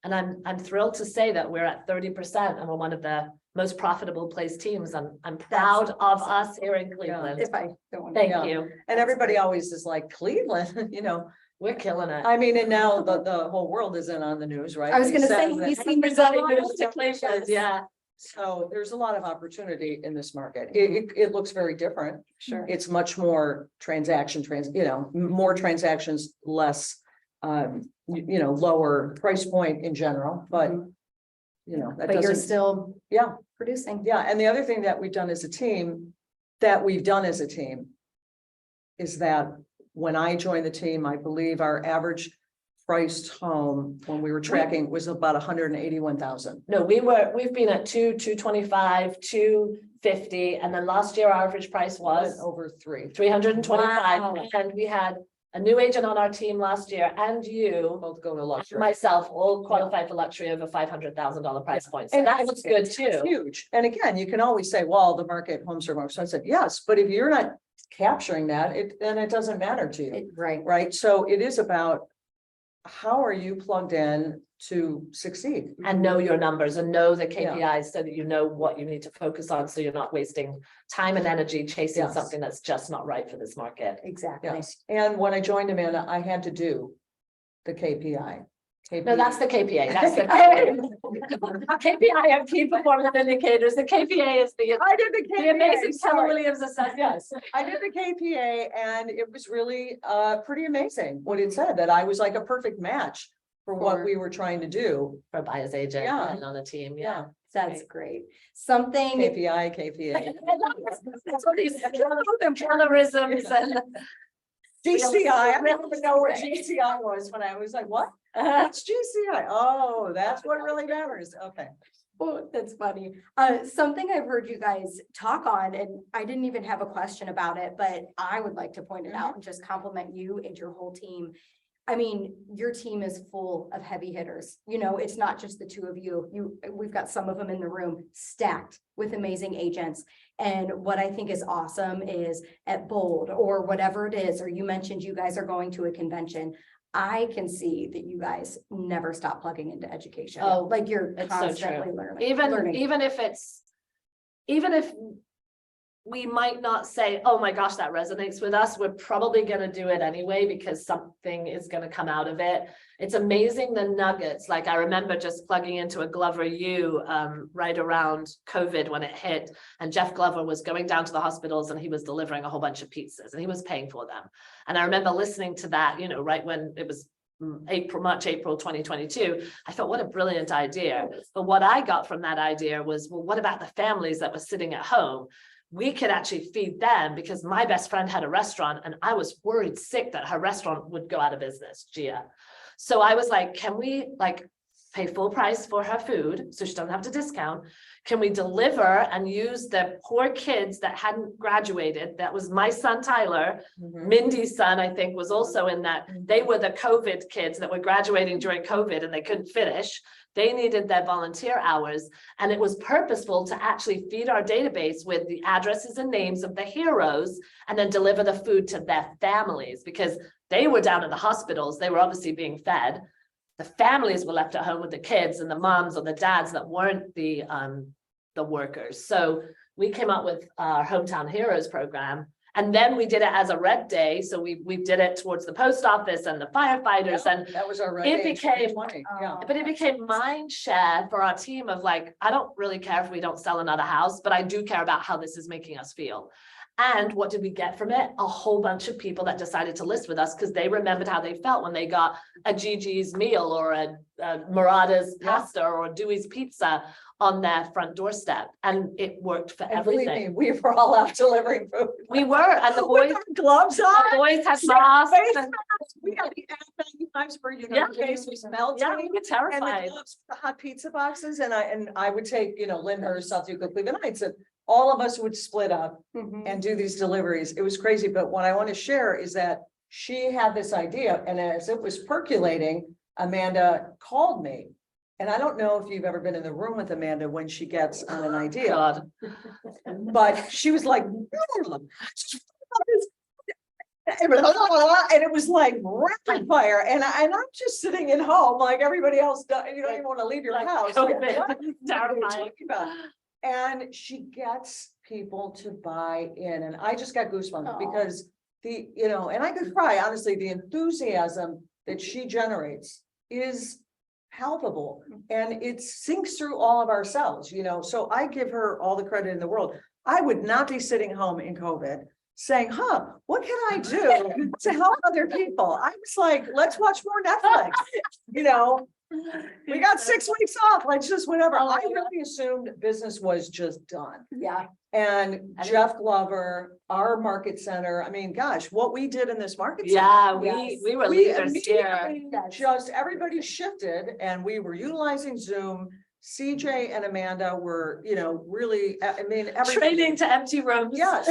And I'm thrilled to say that we're at 30% and we're one of the most profitable Place teams. I'm proud of us here in Cleveland. If I don't want Thank Yeah. you. And everybody always is like, Cleveland, you know, We're killing it. I mean, and now the whole world is in on the news, right? I was They gonna said say, that- you see me Everybody going moves to Cleveland, yeah. So there's a lot of opportunity in this market. It looks very different. Sure. It's much more more transactions, less, lower price point in general, but, Mhm. that But you're doesn't, still yeah, producing. yeah. And the other thing that we've done as a team, is that when I joined the team, I believe our average priced home, when we were tracking, was about 181,000. No, we've been at 225, 250, and then last year our average price was Over 3. 325. Wow. And we had a new agent on our team last year, and you, Both go to luxury. myself, all qualified for luxury of a $500,000 price point. So that looks good It's too. huge. And again, you can always say, well, the market homes are more expensive. Yes, but if you're not capturing that, then it doesn't matter to you, Right. right? So it is about how are you plugged in to succeed? And know your numbers and know the Yeah. KPIs so that you know what you need to focus on, so you're not wasting time and energy chasing Yes. something that's just not right for this market. Exactly. Yes. And when I joined Amanda, I had to do the KPI. No, that's the KPA. That's the KPI are key performance indicators. The KPA is the I did the the amazing KPA, Keller sorry. Williams assessment. Yes, I did the KPA and it was really pretty amazing what it said, that I was like a perfect match for what For- we were trying to do. For a buyer's agent Yeah. and on the team, Yeah, yeah. That's great. Something, KPI, KPA. That's what these colorisms and. GCI, I didn't even know what GCI was when I was like, what? That's GCI. Oh, that's what really matters. Okay. oh, that's funny. Something I've heard you guys talk on, and I didn't even have a question about it, but I would like to point it out and just compliment you and your whole team. I mean, your team is full of heavy hitters. You know, it's not just the two of you. We've got some of them in the room stacked with amazing agents. And what I think is awesome is at Bold or whatever it is, or you mentioned you guys are going to a convention. I can see that you guys never stop plugging into education. Oh, Like you're it's so true. constantly learning. Even if we might not say, oh my gosh, that resonates with us, we're probably gonna do it anyway because something is gonna come out of it. It's amazing the nuggets. Like I remember just plugging into a Glover U right around COVID when it hit, and Jeff Glover was going down to the hospitals and he was delivering a whole bunch of pizzas and he was paying for them. And I remember listening to that, you know, right when it was March, April 2022, I thought, what a brilliant idea. But what I got from that idea was, well, what about the families that were sitting at home? We could actually feed them, because my best friend had a restaurant and I was worried sick that her restaurant would go out of business, Gia. So I was like, can we like pay full price for her food so she doesn't have to discount? Can we deliver and use the poor kids that hadn't graduated? That was my son, Tyler. Mindy's son, I think, was also in that. They were the COVID kids that were graduating during COVID and they couldn't finish. They needed their volunteer hours, and it was purposeful to actually feed our database with the addresses and names of the heroes and then deliver the food to their families, because they were down in the hospitals. They were obviously being fed. The families were left at home with the kids and the moms or the dads that weren't the workers. So we came up with our Hometown Heroes program. And then we did it as a red day. So we did it towards the post office and the firefighters, and That was our. red it day in became- 2020, yeah. but it became mind share for our team of like, I don't really care if we don't sell another house, but I do care about how this is making us feel. And what did we get from it? A whole bunch of people that decided to list with us because they remembered how they felt when they got a Gigi's meal or a Murata's pasta or Dewey's pizza on their front doorstep. And it worked for And believe everything. me, we were all out delivering food. We were, and the boys, With our gloves on. the boys had masks. And, We got the N95 for, you Yeah. know, in case we smelled. yeah, we were And the terrified. gloves, the hot pizza boxes, and I would take, you know, Lyndhurst, South Yuko, Cleveland Heights, and all of us would split up Mhm. and do these deliveries. It was crazy, but what I want to share is that she had this idea, and as it was percolating, Amanda called me. And I don't know if you've ever been in the room with Amanda when she gets on an idea, God. but she was like. And it was like rapid fire, and I'm just sitting at home like everybody else does. You don't even want to leave your Like house. COVID. Like, what are you Terrifying. talking about? And she gets people to buy in, and I just got goosebumps Aw. because you know, and I could cry, honestly, the enthusiasm that she generates is palpable, and it sinks through all of ourselves, you know, so I give her all the credit in the world. I would not be sitting home in COVID saying, what can I do to help other people? I was like, let's watch more Netflix, you know? We got 6 weeks off, like just whatever. Oh, I yeah. really assumed business was just done. Yeah. And I Jeff Glover, our market center, I mean, gosh, what we did in this market. center. Yeah, Yes. we were We leaders here. immediately Yes. just, everybody shifted and we were utilizing Zoom. CJ and Amanda were, you know, really, I mean, Training to empty rooms. Yes.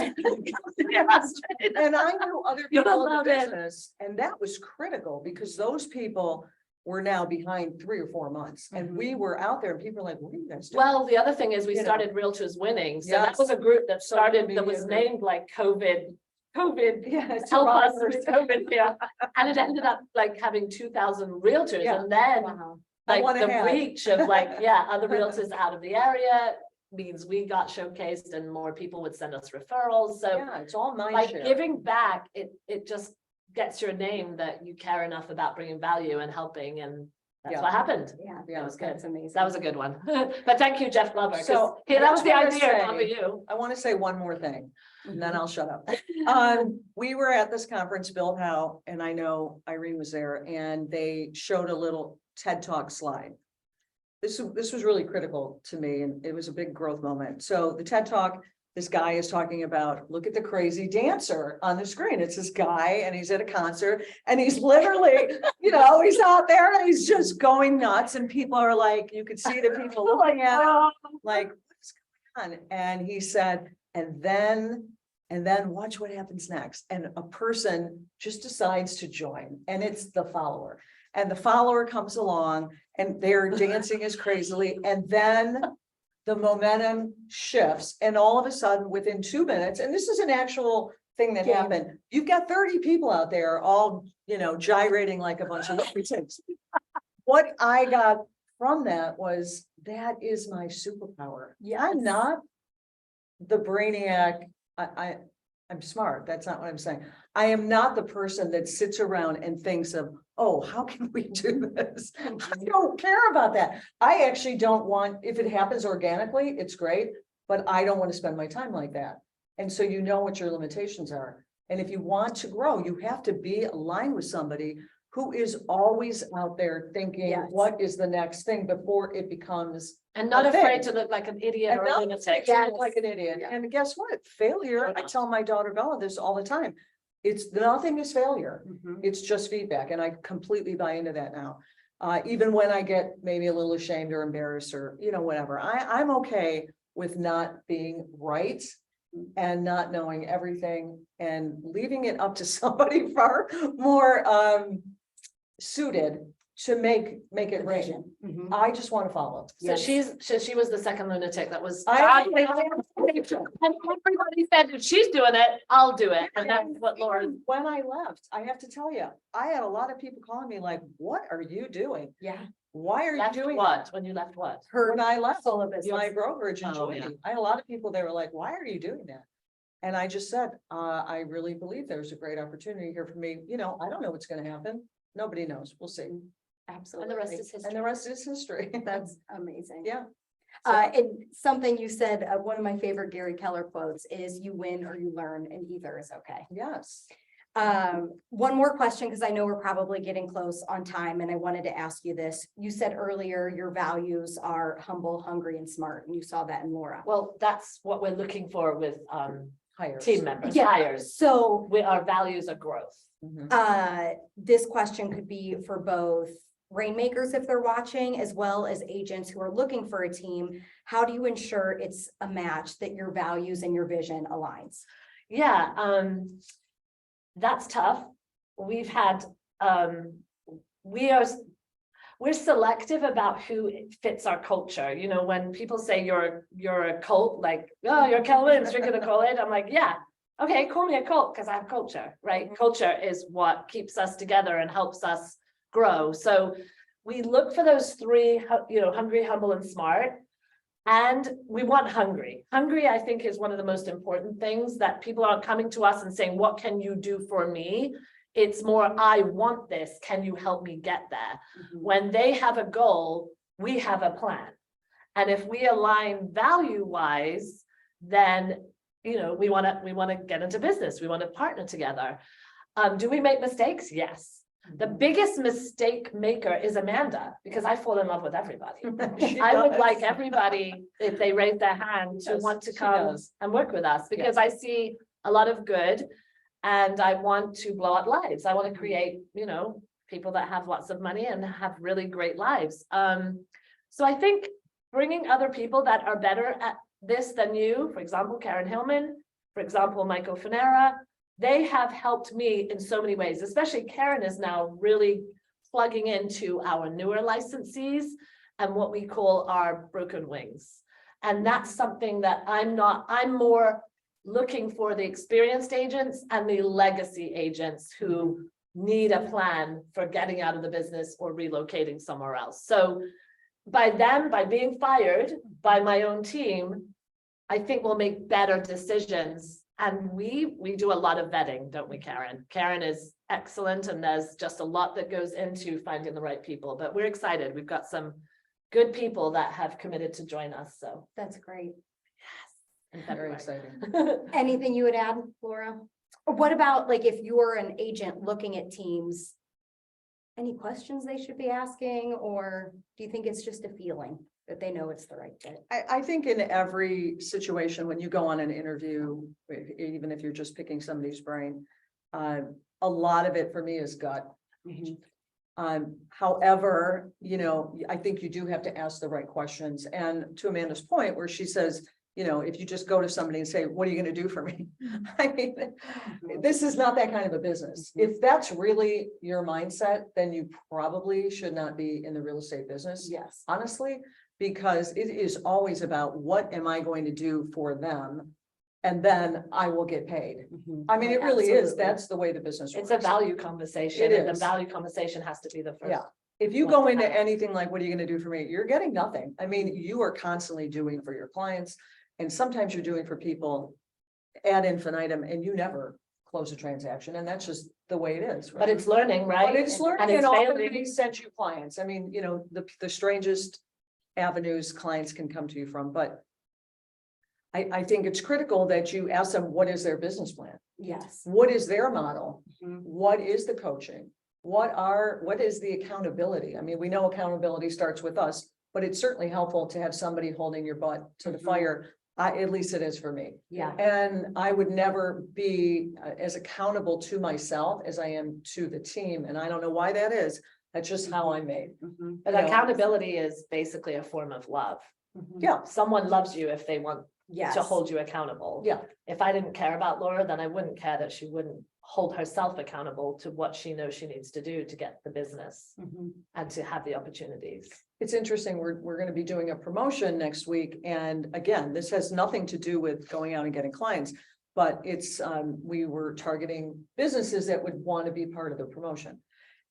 Yes. And I knew other You're people in the allowed in. business, and that was critical because those people were now behind 3 or 4 months. And we were out there and people were like, what are you guys doing? Well, the other thing is we You know. started Realtors Winning. So that Yes. was a group that started, that was Social media. named like COVID, Yeah, help us survivors. with COVID, yeah. And it ended up like having 2,000 realtors, Yeah. and then Wow. like one the ahead. reach of like, yeah, other realtors out of the area means we got showcased and more people would send us referrals. So Yeah, it's all mind like share. giving back, it just gets your name that you care enough about bringing value and helping, and that's Yeah. what happened. Yeah. Yeah. That was good. That's amazing. That was a good one. But thank you, Jeff Glover, 'cause So, yeah, that was the I just idea, wanna not for say- you. I want to say one more thing, and then Mhm. I'll shut up. We were at this conference, Bill Howe, and I know Irene was there, and they showed a little TED Talk slide. This was really critical to me, and it was a big growth moment. So the TED Talk, this guy is talking about, look at the crazy dancer on the screen. It's this guy, and he's at a concert, and he's literally, he's out there, and he's just going nuts, and people are like, you could see the people looking at him, like, what's going on? And he said, and then watch what happens next. And a person just decides to join, and it's the follower. And the follower comes along and they're dancing as crazily, and then the momentum shifts, and all of a sudden, within 2 minutes, and this is an actual thing that Game. happened, you've got 30 people out there all, gyrating like a bunch of lunatics. What I got from that was, that is my superpower. Yeah, I'm Yes. not the brainiac. I'm smart. That's not what I'm saying. I am not the person that sits around and thinks of, oh, how can we do this? I don't care about that. I actually don't want, if it happens organically, it's great, but I don't want to spend my time like that. And so you know what your limitations are. And if you want to grow, you have to be aligned with somebody who is always out there thinking, Yes. what is the next thing before it becomes And not a thing. afraid to look like an idiot And or a not lunatic. Yes. like an idiot. Yeah. And guess what? Failure, I tell my daughter Bella this all the time. It's nothing is failure. Mhm. It's just feedback. And I completely buy into that now. Even when I get maybe a little ashamed or embarrassed or, whatever, I'm okay with not being right and not knowing everything and leaving it up to somebody far more suited to make it rain. Vision. Mhm. I just want to follow. So Yes. she was the second lunatic that was. I- And everybody said, if she's doing it, I'll do it. And that's what Laura. When I left, I have to tell you, I had a lot of people calling me like, what are you doing? Yeah. Why are you Left doing what? that? When you left what? Her When I left solo business. my brokerage in Oh, yeah. Joined, I had a lot of people, they were like, why are you doing that? And I just said, I really believe there's a great opportunity here for me. I don't know what's gonna happen. Nobody knows. We'll see. Absolutely. And the rest is history. And the rest is history. That's amazing. Yeah. And something you said, one of my favorite Gary Keller quotes is, you win or you learn, and either is okay. Yes. One more question, because I know we're probably getting close on time, and I wanted to ask you this. You said earlier your values are humble, hungry, and smart, and you saw that in Laura. Well, that's what we're looking for with Hires. team members, Yeah. hires. So, Our values are growth. Mhm. this question could be for both rainmakers if they're watching, as well as agents who are looking for a team. How do you ensure it's a match, that your values and your vision aligns? Yeah, that's tough. We've had, we're selective about who fits our culture. When people say you're a cult, like, oh, you're Keller Williams, drinking a Kool-Aid, I'm like, yeah, okay, call me a cult because I have culture, right? Culture is what keeps us together and helps us grow. So we look for those three, hungry, humble, and smart. And we want hungry. Hungry, I think, is one of the most important things, that people aren't coming to us and saying, what can you do for me? It's more, I want this. Can you help me get there? When they have a goal, we have a plan. And if we align value-wise, then, we want to get into business. We want to partner together. Do we make mistakes? Yes. The biggest mistake maker is Amanda, because I fall in love with everybody. She I would does. like everybody, if they raise their hand, to Yes, want to she come does. and work with us, because I see a lot of good. And I want to blow up lives. I want to create, people that have lots of money and have really great lives. So I think bringing other people that are better at this than you, for example, Karen Hillman, for example, Michael Fanera, they have helped me in so many ways. Especially Karen is now really plugging into our newer licensees and what we call our broken wings. And that's something that I'm more looking for the experienced agents and the legacy agents who need a plan for getting out of the business or relocating somewhere else. So by being fired by my own team, I think we'll make better decisions. And we do a lot of vetting, don't we, Karen? Karen is excellent, and there's just a lot that goes into finding the right people, but we're excited. We've got some good people that have committed to join us, so. That's great. in Very February. exciting. Anything you would add, Laura? Or what about like if you're an agent looking at teams? Any questions they should be asking, or do you think it's just a feeling that they know it's the right fit? I think in every situation, when you go on an interview, even if you're just picking somebody's brain, a lot of it for me is gut. However, you know, I think you do have to ask the right questions. And to Amanda's point, where she says, you know, if you just go to somebody and say, what are you going to do for me? I mean, this is not that kind of a business. If that's really your mindset, then you probably should not be in the real estate business. Yes. Honestly, because it is always about what am I going to do for them? And then I will get paid. I mean, it really is. Absolutely. That's the way the business works. It's a value conversation, It and the is. value conversation has to be the first. Yeah. If you Well, go into I- anything like, what are you gonna do for me? You're getting nothing. I mean, you are constantly doing for your clients. And sometimes you're doing for people ad infinitum and you never close a transaction. And that's just the way it is. But it's learning, right? But it's And learning, it's and often failing. they send you clients. I mean, you know, the strangest avenues clients can come to you from, but I think it's critical that you ask them, what is their business plan? Yes. What is their model? Mhm. What is the coaching? What is the accountability? I mean, we know accountability starts with us, but it's certainly helpful to have somebody holding your butt to the Mhm. fire. At least it is for me. Yeah. And I would never be as accountable to myself as I am to the team. And I don't know why that is. That's just how I'm made. Mhm. But you know. accountability is basically a form of love. Mhm. Yeah, Someone loves you if they want Yes. to hold you accountable. yeah. If I didn't care about Laura, then I wouldn't care that she wouldn't hold herself accountable to what she knows she needs to do to get the business Mhm. and to have the opportunities. It's interesting. We're gonna be doing a promotion next week. And again, this has nothing to do with going out and getting clients. But it's, we were targeting businesses that would want to be part of the promotion.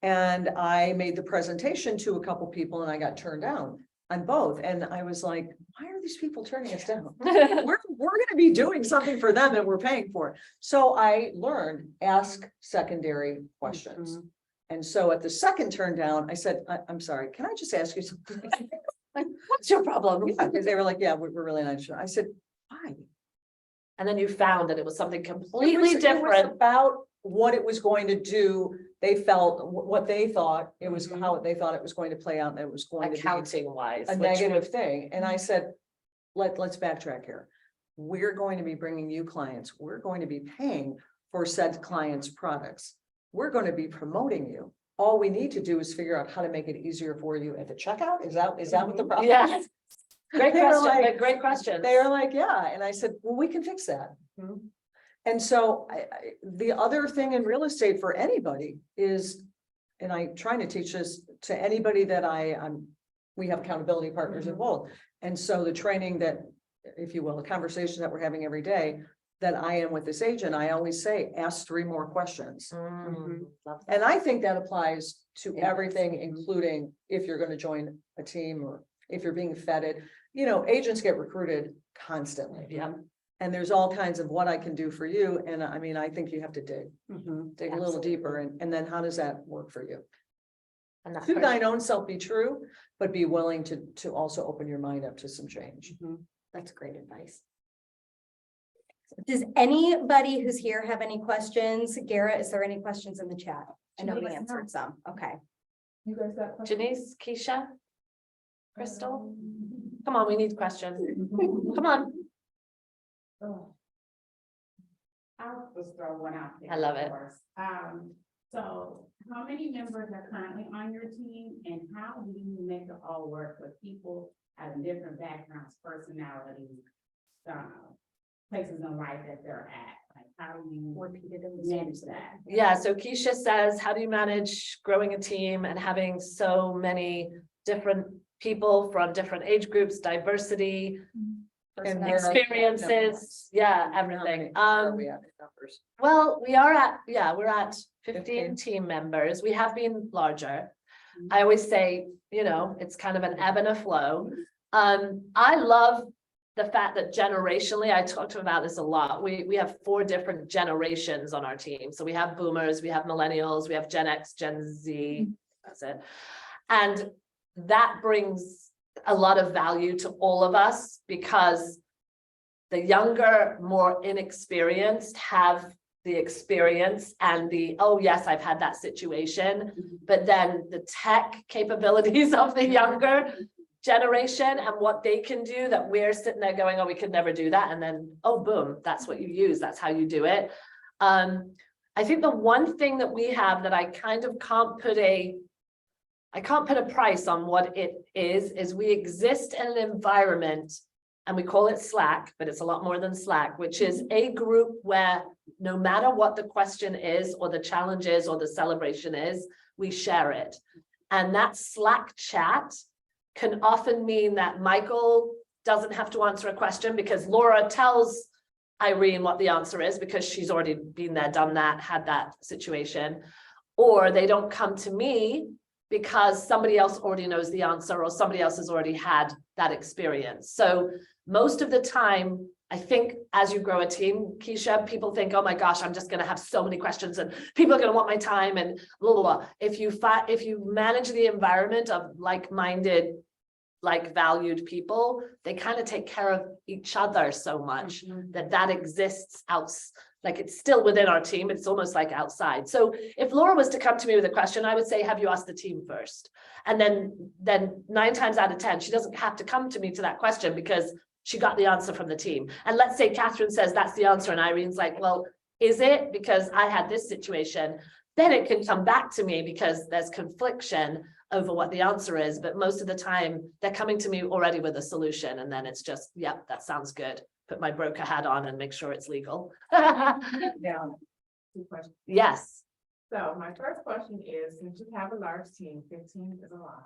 And I made the presentation to a couple people and I got turned down on both. And I was like, why are these people turning us down? We're gonna be doing something for them that we're paying for. So I learned, ask secondary questions. And so at the second turn down, I said, I'm sorry, can I just ask you something? Like, what's your problem? Yeah, because they were like, yeah, we're really not sure. I said, why? And then you found that it was something It completely was different. about what it was going to do. They felt what they thought it was, Mhm. how they thought it was going to play out, and it was going to be Accounting wise. a negative thing. And I said, let's backtrack here. We're going to be bringing you clients. We're going to be paying for said clients' products. We're going to be promoting you. All we need to do is figure out how to make it easier for you at the checkout. Is that what the problem? Yes. Great They were question, like- but great question. They are like, yeah, and I said, well, we can fix that. Mhm. And so the other thing in real estate for anybody is, and I trying to teach this to anybody that we have accountability partners Mhm. involved. And so the training that, if you will, the conversation that we're having every day, that I am with this agent, I always say, ask 3 more questions. Love that. And I think that applies to Yeah. everything, including if you're gonna join a team or if you're being feted. You know, agents get recruited constantly. Yeah. And there's all kinds of what I can do for you. And I mean, I think you have to dig Mhm. a little deeper. And then how does that work for you? And that To person- thine own self be true, but be willing to also open your mind up to some change. Mhm. That's great advice. Does anybody who's here have any questions? Garrett, is there any questions in the chat? I know we Janice, no. answered some. Okay. You guys got questions? Janice, Keisha, Crystal, come on, we need questions. Come on. Oh. I'll just throw one out there. I love it. first. So how many members are currently on your team and how do you make it all work with people having different backgrounds, personalities, places in life that they're at? Like, how do you Repeated in the manage same. that? Yeah, so Keisha says, how do you manage growing a team and having so many different people from different age groups, diversity, And where are- experiences, yeah, How many- everything. where are we at in numbers? Well, we're at 15 15. team members. We have been larger. I always say, you know, it's kind of an ebb and a flow. I love the fact that generationally, I talked about this a lot. We have 4 different generations on our team. So we have boomers, we have millennials, we have Gen X, Gen Z, that's it. And that brings a lot of value to all of us because the younger, more inexperienced have the experience and the, oh yes, I've had that situation. But then the tech capabilities of the younger generation and what they can do that we're sitting there going, oh, we could never do that. And then, oh, boom, that's what you use. That's how you do it. I think the one thing that we have that I kind of can't put a price on what it is we exist in an environment and we call it Slack, but it's a lot more than Slack, which is a group where no matter what the question is or the challenge is or the celebration is, we share it. And that Slack chat can often mean that Michael doesn't have to answer a question because Laura tells Irene what the answer is because she's already been there, done that, had that situation. Or they don't come to me because somebody else already knows the answer or somebody else has already had that experience. So most of the time, I think as you grow a team, Keisha, people think, oh my gosh, I'm just going to have so many questions and people are going to want my time and blah, blah, blah. If you manage the environment of like-minded, like valued people, they kind of take care of each other so much that exists out, like it's still within our team. It's almost like outside. So if Laura was to come to me with a question, I would say, have you asked the team first? And then 9 times out of 10, she doesn't have to come to me to that question because she got the answer from the team. And let's say Catherine says that's the answer and Irene's like, well, is it? Because I had this situation. Then it can come back to me because there's confliction over what the answer is. But most of the time they're coming to me already with a solution. And then it's just, yep, that sounds good. Put my broker hat on and make sure it's legal. Yeah. 2 questions. Yes. So my first question is, since you have a large team, 15 is a lot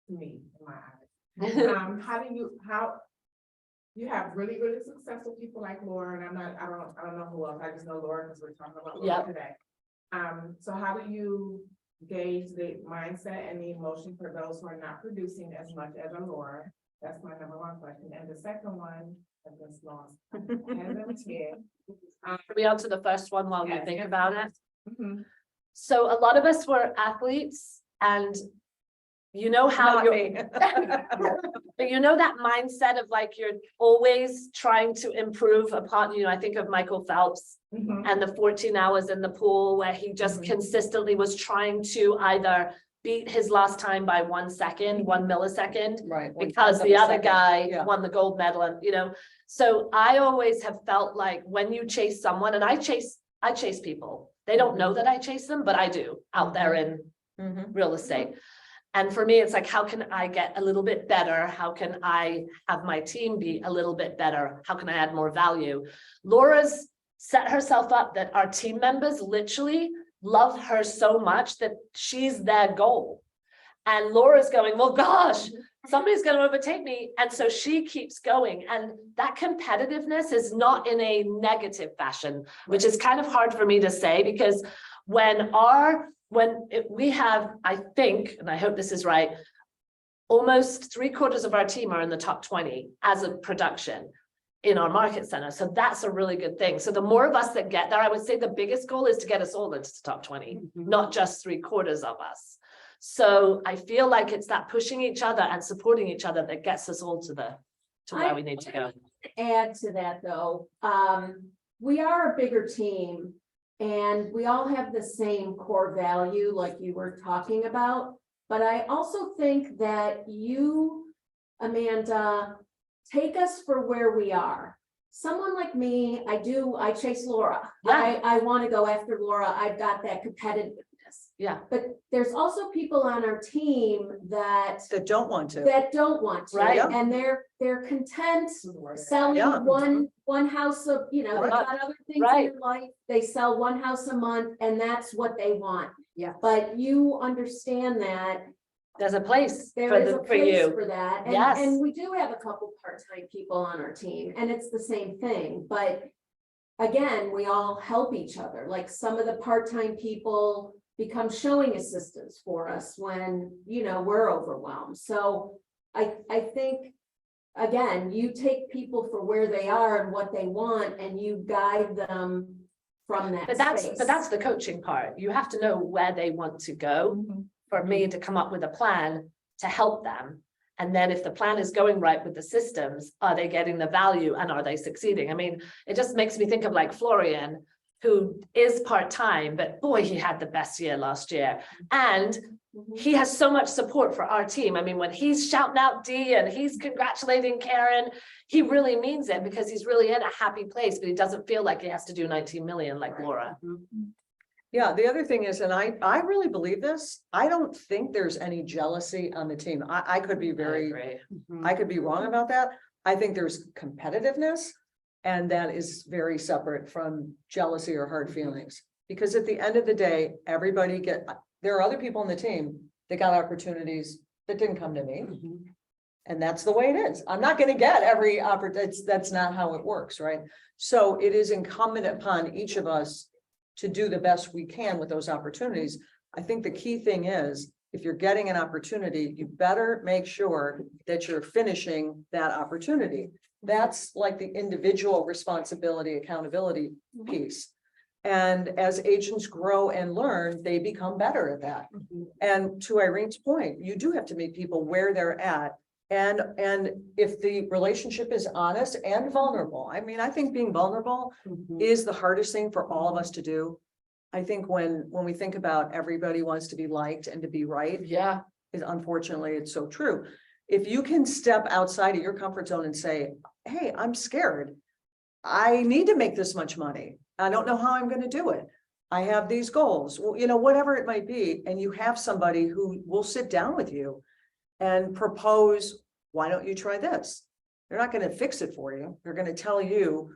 to me, in my eyes. How you have really, really successful people like Laura, and I don't know who else, I just know Laura because we're talking about Laura today. So how do you gauge the mindset and the emotion for those who are not producing as much as a Laura? That's my number 1 question. And the second one, I just lost. Should we answer the first one while we Yes, think yes. about it? Mhm. So a lot of us were athletes and you know how Not you're, me. but you know that mindset of like, you're always trying to improve upon, I think of Michael Phelps Mhm. and the 14 hours in the pool where he just consistently was trying to either beat his last time by 1 second, 1 millisecond, Right. because the other guy Yeah. won the gold medal. And, so I always have felt like when you chase someone, and I chase people, they don't know that I chase them, but I do out there in real estate. And for me, it's like, how can I get a little bit better? How can I have my team be a little bit better? How can I add more value? Laura's set herself up that our team members literally love her so much that she's their goal. And Laura's going, well, gosh, somebody's going to overtake me. And so she keeps going. And that competitiveness is not in a negative fashion, which is kind of hard for me to say, because we have, I think, and I hope this is right, almost 3/4 of our team are in the top 20 as a production in our market center. So that's a really good thing. So the more of us that get there, I would say the biggest goal is to get us all into the top 20, not just 3/4 of us. So I feel like it's that pushing each other and supporting each other that gets us all to where we need to go. Add to that though, we are a bigger team and we all have the same core value like you were talking about. But I also think that you, Amanda, take us for where we are. Someone like me, I chase Laura. Yeah. I want to go after Laura. I've got that competitiveness. Yeah. But there's also people on our team that don't want to. don't want to. Right. And they're content selling Yeah. one house of, they've got other things in Right. their life. They sell one house a month and that's what they want. Yeah. But you understand that There's a place there for is a for place you. for that. And, Yes. and we do have a couple part-time people on our team and it's the same thing, but again, we all help each other. Like some of the part-time people become showing assistants for us when, we're overwhelmed. So I think again, you take people for where they are and what they want and you guide them from that But that's space. the coaching part. You have to know where they want to go for me to come up with a plan to help them. And then if the plan is going right with the systems, are they getting the value and are they succeeding? I mean, it just makes me think of like Florian, who is part-time, but boy, he had the best year last year. And he has so much support for our team. I mean, when he's shouting out Dee and he's congratulating Karen, he really means it because he's really in a happy place, but he doesn't feel like he has to do 19 million like Laura. Yeah, the other thing is, and I really believe this, I don't think there's any jealousy on the team. I could be I could be wrong about that. I think there's competitiveness. And that is very separate from jealousy or hard feelings. Because at the end of the day, there are other people on the team that got opportunities that didn't come to me. And that's the way it is. I'm not gonna get every opportunity. That's not how it works, right? So it is incumbent upon each of us to do the best we can with those opportunities. I think the key thing is, if you're getting an opportunity, you better make sure that you're finishing that opportunity. That's like the individual responsibility, accountability piece. And as agents grow and learn, they become better at that. And to Irene's point, you do have to meet people where they're at. And if the relationship is honest and vulnerable, I mean, I think being vulnerable is the hardest thing for all of us to do. I think when we think about everybody wants to be liked and to be right, Yeah. unfortunately, it's so true. If you can step outside of your comfort zone and say, hey, I'm scared. I need to make this much money. I don't know how I'm going to do it. I have these goals, well, you know, whatever it might be. And you have somebody who will sit down with you and propose, why don't you try this? They're not going to fix it for you. They're going to tell you,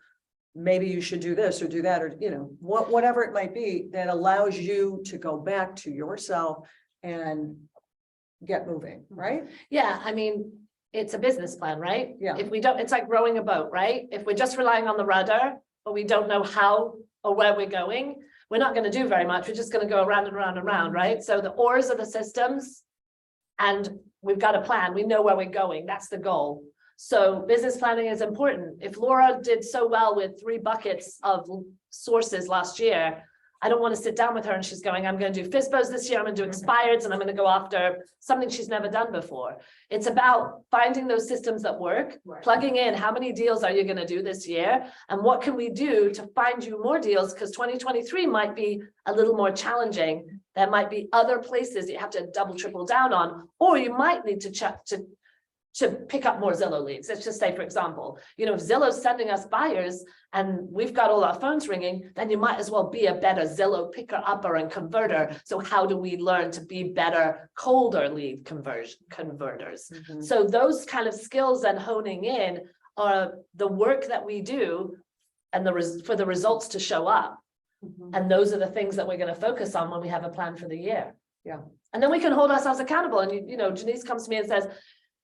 maybe you should do this or do that, or, you know, whatever it might be that allows you to go back to yourself and get moving, right? Yeah, I mean, it's a business plan, right? Yeah. If we don't, it's like rowing a boat, right? If we're just relying on the rudder, but we don't know how or where we're going, we're not going to do very much. We're just going to go around and around and around, right? So the oars are the systems and we've got a plan. We know where we're going. That's the goal. So business planning is important. If Laura did so well with 3 buckets of sources last year, I don't want to sit down with her and she's going, I'm going to do FSBOs this year, I'm going to do expireds, and I'm going to go after something she's never done before. It's about finding those systems that work, plugging in how many deals are you going to do this year, and what can we do to find you more deals, because 2023 might be a little more challenging. There might be other places that you have to double, triple down on, or you might need to check to pick up more Zillow leads. Let's just say, for example, you know, if Zillow's sending us buyers and we've got all our phones ringing, then you might as well be a better Zillow picker upper and converter. So how do we learn to be better colder lead converters? So those kind of skills and honing in are the work that we do and for the results to show up. And those are the things that we're going to focus on when we have a plan for the year. Yeah. And then we can hold ourselves accountable. And, you know, Janice comes to me and says,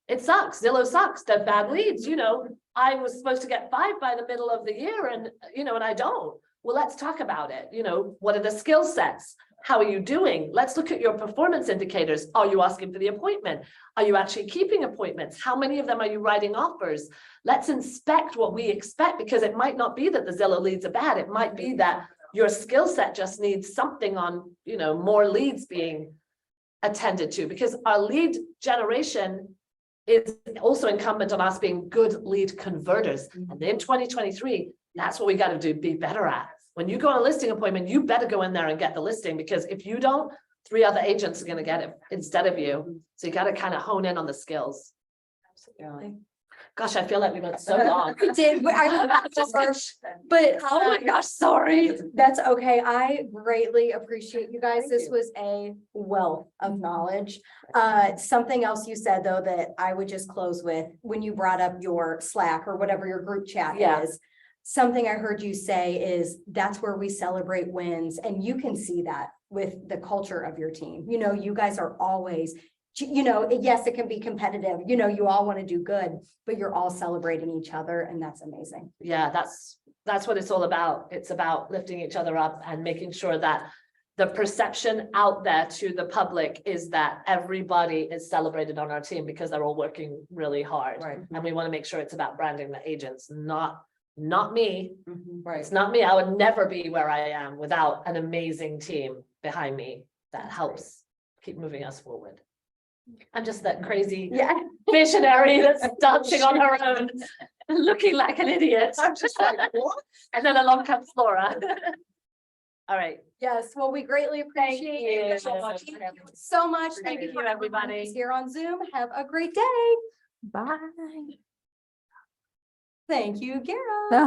it sucks. Zillow sucks. They're bad leads. You know, I was supposed to get 5 by the middle of the year and, you know, and I don't. Well, let's talk about it. You know, what are the skill sets? How are you doing? Let's look at your performance indicators. Are you asking for the appointment? Are you actually keeping appointments? How many of them are you writing offers? Let's inspect what we expect, because it might not be that the Zillow leads are bad. It might be that your skill set just needs something on, you know, more leads being attended to, because our lead generation is also incumbent on us being good lead converters. And in 2023, that's what we got to do, be better at. When you go on a listing appointment, you better go in there and get the listing, because if you don't, 3 other agents are going to get it instead of you. So you got to kind of hone in on the skills. Absolutely. Gosh, I feel like we went so long. We did, but Oh my gosh, sorry. that's okay. I greatly appreciate you guys. This was a wealth of knowledge. Something else you said, though, that I would just close with, when you brought up your Slack or whatever your group chat Yeah. is, something I heard you say is that's where we celebrate wins. And you can see that with the culture of your team. You know, you guys are always, you know, yes, it can be competitive. You know, you all want to do good, but you're all celebrating each other. And that's amazing. Yeah, that's what it's all about. It's about lifting each other up and making sure that the perception out there to the public is that everybody is celebrated on our team because they're all working really hard. Right. And we want to make sure it's about branding the agents, not me. Right. It's not me. I would never be where I am without an amazing team behind me that helps keep moving us forward. I'm just that crazy Yeah. visionary that's dancing on her own, looking like an idiot. I'm just like, what? And then along comes Laura. All right. Yes, well, we greatly appreciate you it. so much. Thank you so much. Thank you, for everyone everybody. who's here on Zoom. Have a great day. Bye. Thank you, Gara.